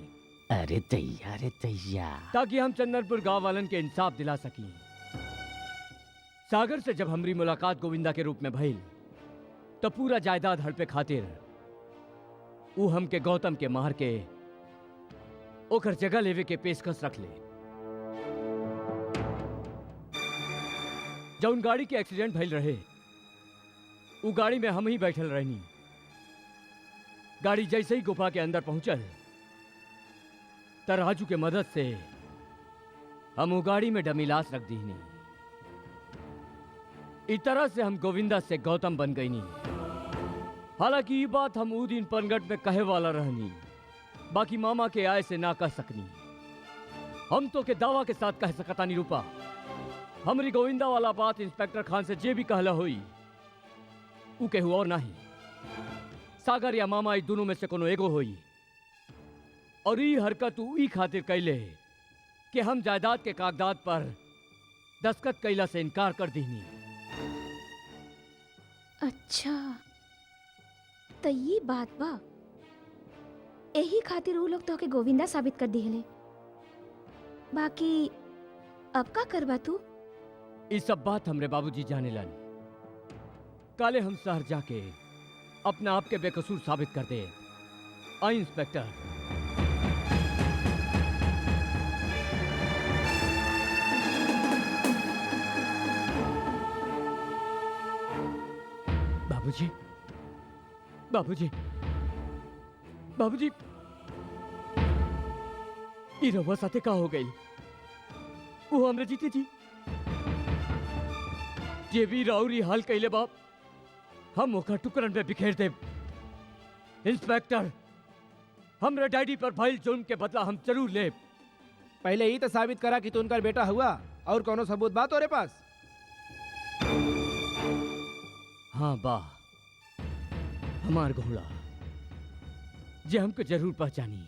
अरे दैया, अरे दैया। ताकि हम चंदनपुर गांव वालन के इंसाफ दिला सकी। सागर से जब हमारी मुलाकात गोविंदा के रूप में भइल तो पूरा जायदाद हड़पे खातिर ऊ हमके गौतम के मार के ओकर जगह लेवे के पेशकश रख ले। जौन गाड़ी के एक्सीडेंट भइल रहे, ऊ गाड़ी में हम ही बैठल रहनी। गाड़ी जैसे ही गुफा के अंदर पहुंचल त राजू के मदद से हम वो गाड़ी में डमी लाश रख दीनी। इस तरह से हम गोविंदा से गौतम बन गई नहीं। हालांकि ये बात हम ऊ दिन पनगट में कहे वाला रहनी, बाकी मामा के आय से ना कह सकनी। हम तो के दावा के साथ कह सकता नहीं रूपा, हमरी गोविंदा वाला बात इंस्पेक्टर खान से जे भी कहला हुई ऊ केहू और नहीं, सागर या मामा ई दोनों में से कोनो एगो हुई। और ई हरकत ऊ ई खातिर कैले कि हम जायदाद के कागजात पर दस्तखत कैला से इनकार कर दीनी। अच्छा, तो ये बात बा। यही खातिर वो लोग तो के गोविंदा साबित कर दिहले। बाकी अब का करबा तू? ये सब बात हमरे बाबूजी जाने लन। काले हम शहर जाके अपने आप के बेकसूर साबित कर दे। आई इंस्पेक्टर। बाबूजी, बाबूजी, बाबूजी, ई रउआ साथे का हो गई? वो हमरे जीते जी जे भी राउरी हाल कैले बाप, हम ओकर टुकड़न में बिखेर दे। इंस्पेक्टर, हमरे डैडी पर भइल जुर्म के बदला हम जरूर ले। पहले ही तो साबित करा कि तू उनका बेटा हुआ, और कोनो सबूत बात तोरे पास? हाँ बा, हमार घोड़ा जे हमको जरूर पहचानी।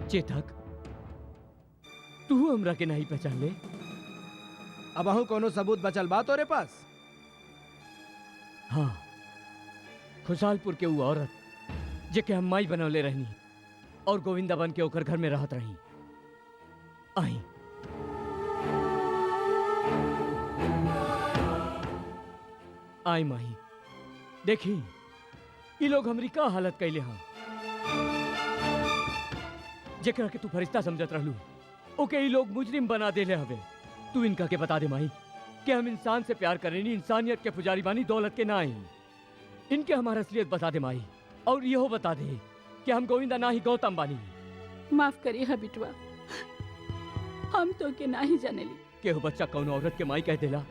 चेतक, तू हमरा के नहीं पहचान ले? अब अहू कोनो सबूत बचल बा तोरे पास? हाँ, खुशहालपुर के वो औरत जेके हम माई बनवले रहनी और गोविंदा बन के ओकर घर में रहत रही। आई आई माही, देखी ये लोग हमरी का हालत कैले हाँ। जेकरा के तू फरिश्ता समझत रहलू, ओके ये लोग मुजरिम बना देले हवे। तू इनका के बता दे माही कि हम इंसान से प्यार करेनी, इंसानियत के पुजारी बानी, दौलत के ना आई। इनके हमारा असलियत बता दे माही, और यहो बता दे कि हम गोविंदा ना ही गौतम बानी। माफ करिए हा बिटवा, हम तो के ना ही जानेली। केहू बच्चा कौन औरत के माई कह देला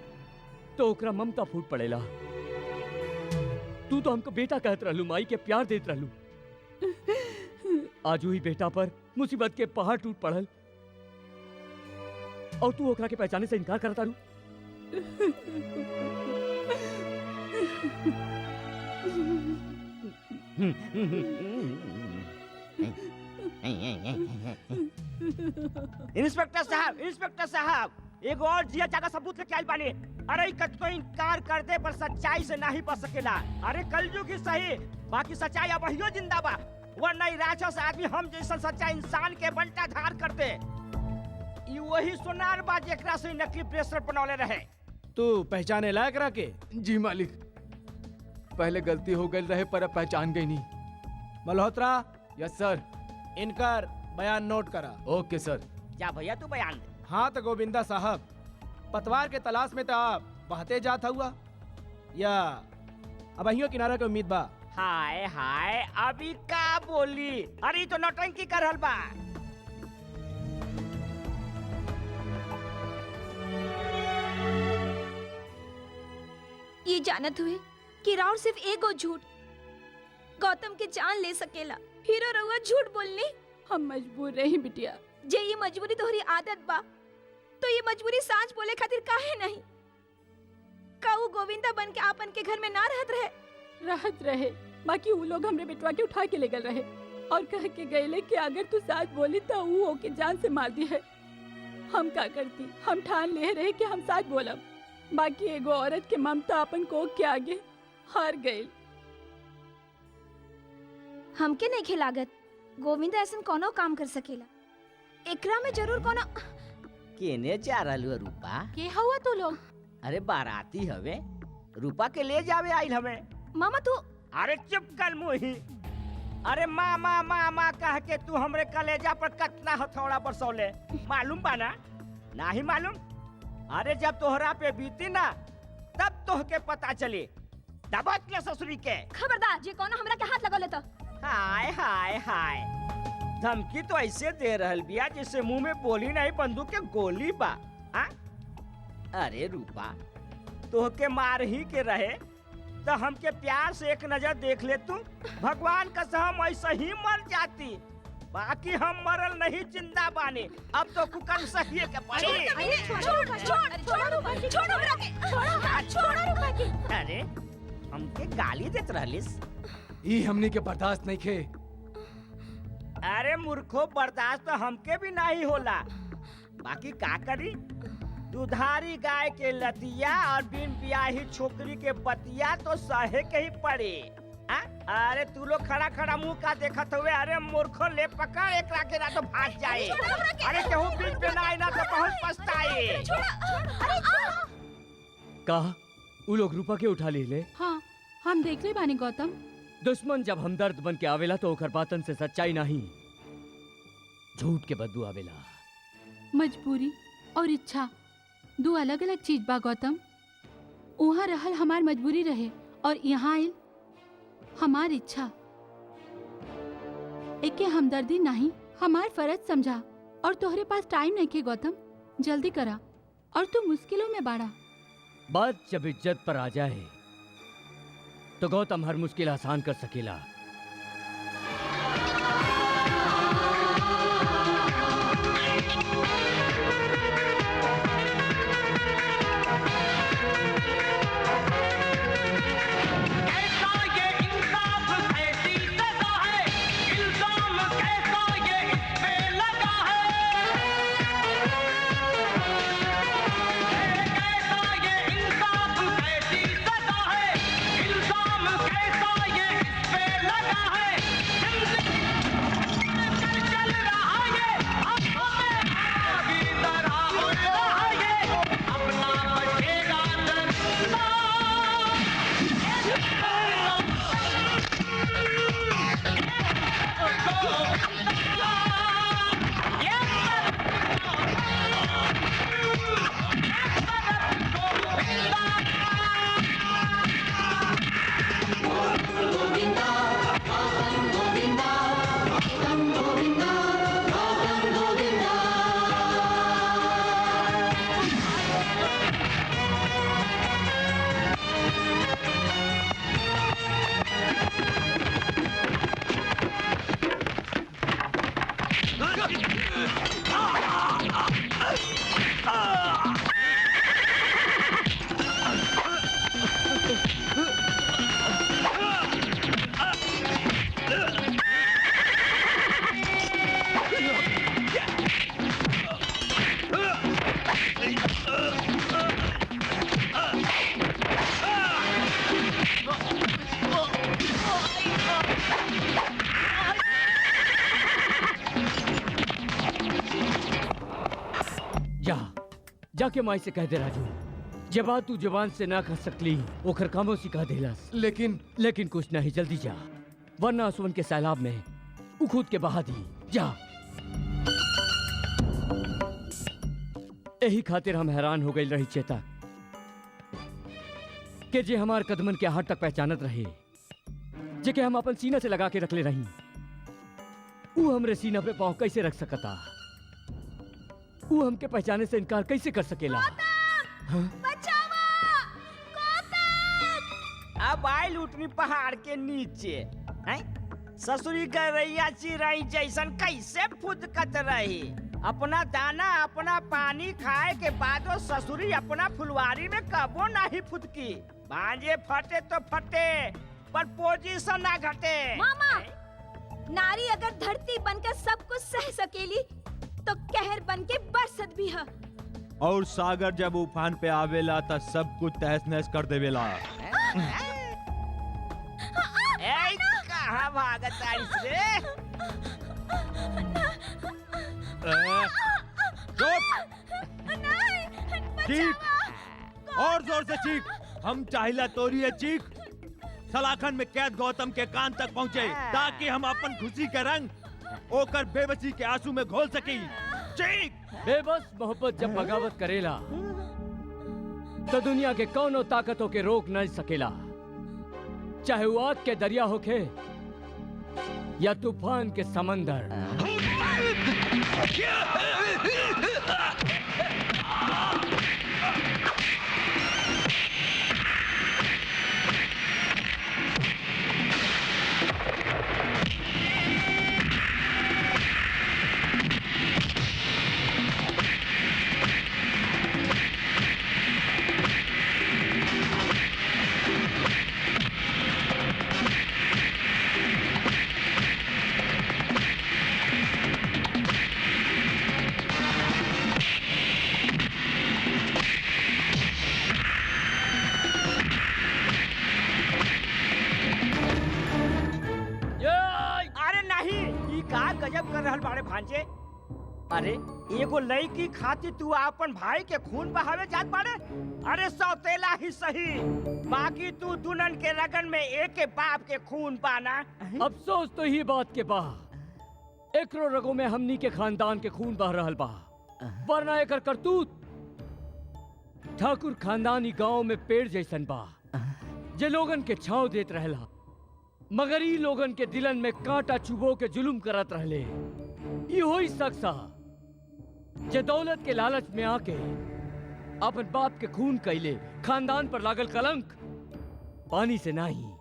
तो ओकरा ममता फूट पड़ेला। तू तो हमको बेटा कहत रहलू, माई के प्यार देत रहलू। आज ही बेटा पर मुसीबत के पहाड़ टूट पड़ल और तू ओकरा के पहचाने से इनकार करता रू। इंस्पेक्टर साहब, इंस्पेक्टर साहब, एक और जिया जागा सबूत लेके आइल बानी। अरे कतो इनकार कर दे पर सच्चाई से नहीं बच सकेला। अरे कलयुग ही सही, बाकी सच्चाई अब वही जिंदा बा। वरना ई राक्षस आदमी हम जैसा सच्चा इंसान के बंटा धार करते। ई वही सोनार बा जेकरा से नकली प्रेशर बनौले रहे। तू पहचाने लायक रह के? जी मालिक, पहले गलती हो गई रहे पर अब पहचान गई नहीं। मल्होत्रा, यस सर। इनकर बयान नोट करा। ओके सर। जा भैया तू बयान दे। हाँ तो गोविंदा साहब, पतवार के तलाश में तो आप बहते जात हुआ, या अब अहियों किनारा के उम्मीद बा? हाय हाय, अभी का बोली? अरे तो नौटंकी कर रहल बा। ये जानत हुए कि राउर सिर्फ एगो झूठ गौतम के जान ले सकेला, हीरो रहुआ झूठ बोलनी। हम मजबूर रही बिटिया। जे ये मजबूरी तोहरी आदत बा, तो ये मजबूरी सांच बोले खातिर काहे नहीं? काऊ गोविंदा बन के आपन के घर में ना रहत रहे, बाकी वो लोग हमरे बेटवा के उठा के ले गए रहे और कह के गए कि अगर तू साथ बोली तो वो ओके जान से मार दी है। हम का करती? हम ठान ले रहे कि हम साथ बोलब, बाकी एगो औरत के ममता अपन को के आगे हार गई। हमके नहीं खिलागत गोविंदा ऐसा कोनो काम कर सकेला। एकरा में जरूर कोनो। केने जा रहलू है रूपा? के हुआ तू लोग? अरे बाराती हवे, रूपा के ले जावे आइल हमें। मामा तू। अरे चुप कर मुही। अरे मामा मामा कह के तू हमरे कलेजा पर कतना हथौड़ा बरसौले, मालूम बा ना? नाही मालूम? अरे जब तोहरा पे बीती ना तब तोहके पता चली। दबत ले ससुरी के। खबरदार, जे कोनो हमरा के हाथ लगौले तो। हाय हाय हाय, धमकी तो ऐसे दे रहल बिया जैसे मुंह में बोली नहीं बंदूक के गोली बा। आ? अरे रूपा, तोहके मार ही के रहे तो हमके प्यार से एक नजर देख ले तू। भगवान कसम ऐसे ही मर जाती, बाकी हम मरल नहीं, जिंदा बानी। अब तो कुकन सहिए के पड़ी। अरे हमके गाली देत रहलिस? ई हमनी के बर्दाश्त नहीं खे। अरे मूर्खो, बर्दाश्त तो हमके भी नहीं होला, बाकी का करी? दुधारी गाय के लतिया और बिन ब्याही छोकरी के बतिया तो सहे के ही पड़े। आ? अरे तू लोग खड़ा खड़ा मुंह का देखत हुए। अरे मूर्खो ले पकड़ एकरा के ना तो भाग जाए। अरे केहू बीच पे ना आए ना तो बहुत पछताए। कहा उ लोग रूपा के उठा ले ले। हाँ हम देख ले बानी गौतम। दुश्मन जब हमदर्द बन के आवेला तो ओकर बातन से सच्चाई नहीं झूठ के बदबू आवेला। मजबूरी और इच्छा दो अलग अलग चीज बा गौतम। वहाँ रहल हमार मजबूरी रहे और यहाँ आइल हमार इच्छा। एके हमदर्दी नहीं हमार फर्ज समझा। और तोहरे पास टाइम नहीं के गौतम, जल्दी करा और तू मुश्किलों में बाड़ा। बात जब इज्जत पर आ जाए तो गौतम हर मुश्किल आसान कर सकेला। जाके माई से कह दे राजू, जब बात तू जबान से ना कह सकली ओकर कामों सिखा देलस। लेकिन कुछ नहीं, जल्दी जा वरना आंसुओं के सैलाब में उ खुद के बहा दी। जा। यही खातिर हम हैरान हो गई रही चेता के जे हमार कदमन के हाथ तक पहचानत रहे, जे के हम अपन सीना से लगा के रख ले रही, वो हमरे सीना पे पाँव कैसे रख सकता? वो हमके पहचाने से इनकार कैसे कर सकेला? अब आई लुटनी पहाड़ के नीचे ससुरी गैया चिरई जैसन कैसे फुदकत रही। अपना दाना अपना पानी खाए के बादो ससुरी अपना फुलवारी में कबो नहीं फुदकी। भांजे फटे तो फटे पर पोजीशन ना घटे। मामा, नारी अगर धरती बनकर सब कुछ सह सकेली तो कहर बनके बरसत भी है। और सागर जब उफान पे आवेला त सब कुछ तहस नहस कर देवेला। कहाँ भागत आई से? चीख और जोर से चीख। हम चाहिला तोरी है चीख सलाखन में कैद गौतम के कान तक पहुँचे ताकि हम अपन खुशी के रंग ओकर बेबसी के आंसू में घोल सकी। चीख। बेबस मोहब्बत जब बगावत करेला तो दुनिया के कौनो ताकतों के रोक नहीं सकेला, चाहे वो आग के दरिया होखे या तूफान के समंदर। भांजे? अरे एगो लड़की खातिर तू अपन भाई के खून बहावे जात बाड़े? अरे सौतेला ही सही, बाकी तू दुल्हन के रगन में एक के बाप के खून पाना। अफसोस तो ही बात के बा, एकरो रगों में हमनी के खानदान के खून बह रहल बा, वरना एकर करतूत ठाकुर खानदानी गांव में पेड़ जैसन बा, जे लोगन के छांव देत रहला, मगर ई लोगन के दिलन में कांटा चुबो के जुलुम करत रहले। इहो ही शख्सा जे दौलत के लालच में आके अपन बाप के खून कैले, खानदान पर लागल कलंक पानी से नहीं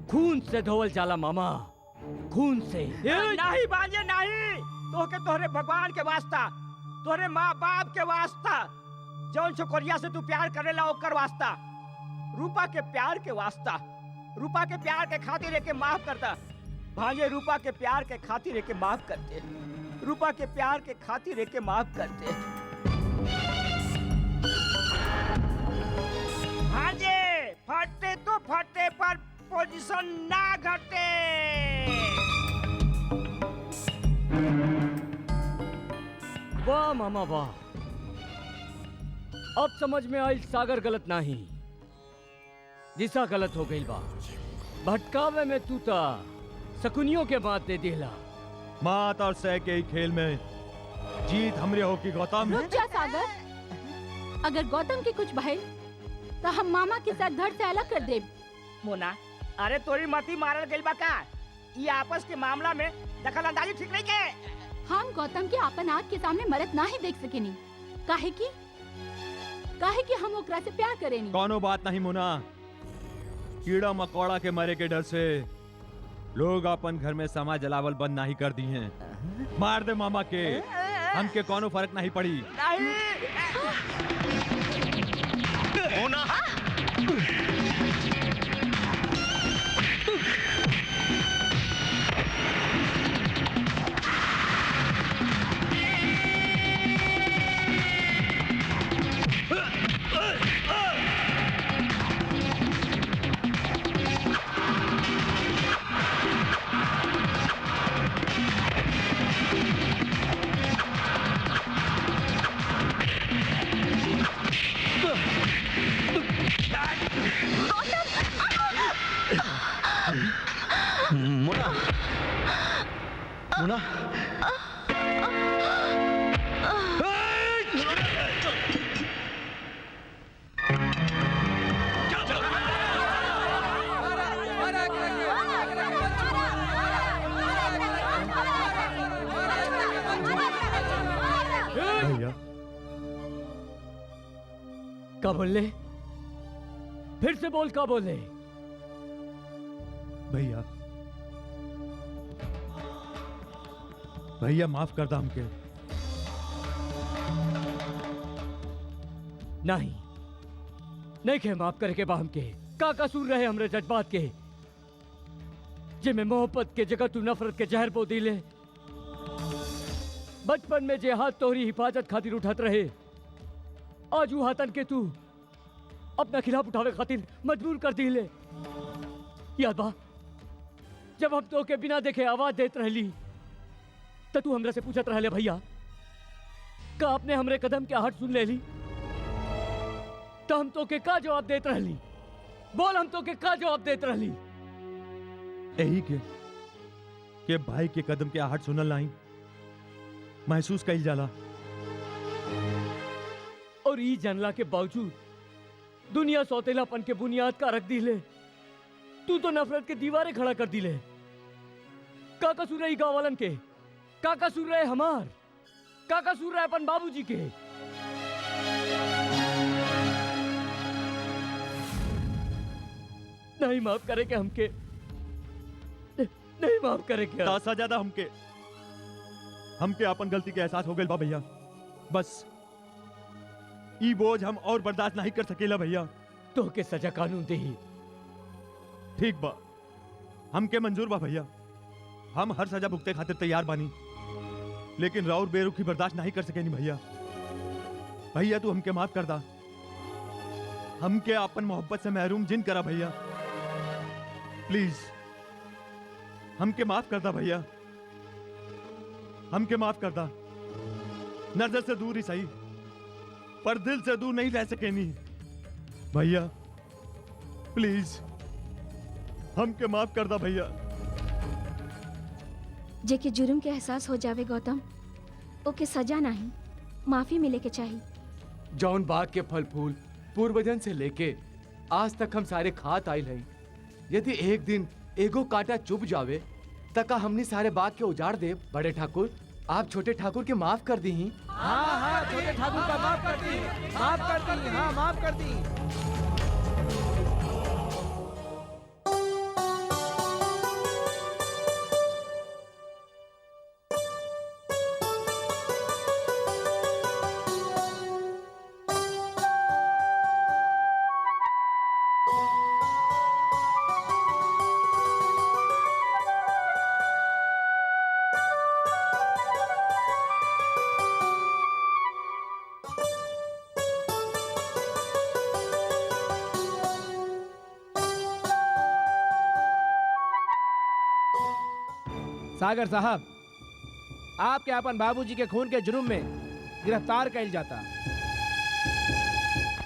खून से धोवल जाला मामा, खून से। नहीं भांजे नहीं, तोहके तोहरे भगवान के वास्ता, तोहरे माँ बाप के वास्ता, जौन छोकरिया से तू प्यार करेला ओकर वास्ता, रूपा के प्यार के वास्ता, रूपा के प्यार के खातिर एके माफ करता भांजे, रूपा के प्यार के खातिर एके माफ करते, रूपा के प्यार के खातिर एके माफ करते। भांजे फटे तो फटे पर पोजीशन ना घटे। वाह मामा वाह, अब समझ में आई सागर गलत नहीं, दिशा गलत हो गई बा। भटकावे में तू ता शकुनियों के बात दे दिला। मात और सह के ही खेल में जीत हमरे हो की गौतम। रुक जा सागर, अगर गौतम की कुछ भइल तो हम मामा के साथ घर से अलग कर देब। मोना, अरे तोरी मती मारल गइल बा का? ये आपस के मामला में दखल अंदाजी ठीक नहीं के। हम गौतम के अपन आँख के सामने मरत ना ही देख सकेनी, काहे कि हम ओकरा से प्यार करेनी। कोनो बात नहीं मुना, कीड़ा मकोड़ा के मरे के डर से लोग अपन घर में समा जलावल बंद नहीं कर दी हैं। मार दे मामा के, हमके कोनो फर्क नहीं पड़ी। मोना मोना मोना भैया का बोले? फिर से बोल, का बोले? भैया भैया माफ कर दा हमके। नहीं नहीं के माफ करके बा हमके। का कसूर रहे हमरे जज्बात के, जिमे मोहब्बत के जगह तू नफरत के जहर बो दिले। बचपन में जे हाथ तोहरी हिफाजत खातिर उठत रहे, आज वो हाथन के तू अपना खिलाफ उठावे खातिर मजबूर कर दिले। याद बा जब हम तो के बिना देखे आवाज देत रहली तो तू हमरे से पूछत रहले, भैया का आपने हमरे कदम के आहट सुन लेली? तो हम तो के का जवाब देत रहली? बोल, हम तो के का जवाब देत रहली? यही के भाई के कदम के आहट सुनल नहीं, महसूस कइल जाला। और ई जानला के बावजूद दुनिया सौतेलापन के बुनियाद का रख दिले, तू तो नफरत के दीवारें खड़ा कर दिले। का कसूर है ई गाँव वालन के? का कसूर है हमार? का कसूर है अपन बाबूजी के? नहीं माफ करे के हमके, नहीं माफ करे के। तासा ज्यादा हमके अपन गलती के एहसास हो गइल बा भैया। बस ई बोझ हम और बर्दाश्त नहीं कर सकेला भैया। तो के सजा कानून दे। ठीक बा, हमके मंजूर बा भैया, हम हर सजा भुगते खातिर तैयार बानी, लेकिन राउर बेरुखी बर्दाश्त नहीं कर सकेनी भैया। भैया तू हमके माफ कर दा, हमके अपन मोहब्बत से महरूम जिन करा भैया। प्लीज हमके माफ कर दा भैया। हमके माफ कर दा। नजर से दूर ही सही, पर दिल से दूर नहीं रह सके नी। भैया प्लीज हमके माफ कर दा भैया। जेके जुर्म के एहसास हो जावे गौतम, ओके सजा नहीं माफी मिले के चाहिए। जौन बाग के फल फूल पूर्वजन से लेके आज तक हम सारे खात आइल हई, यदि एक दिन एगो कांटा चुभ जावे तका हमनी सारे बाग के उजाड़ दे। बड़े ठाकुर, आप छोटे ठाकुर के माफ कर दी। हाँ हाँ, छोटे ठाकुर का माफ कर दी, माफ कर दी, हाँ माफ कर दी। सागर साहब, आपके अपन बाबूजी के खून के जुर्म में गिरफ्तार कैल जाता।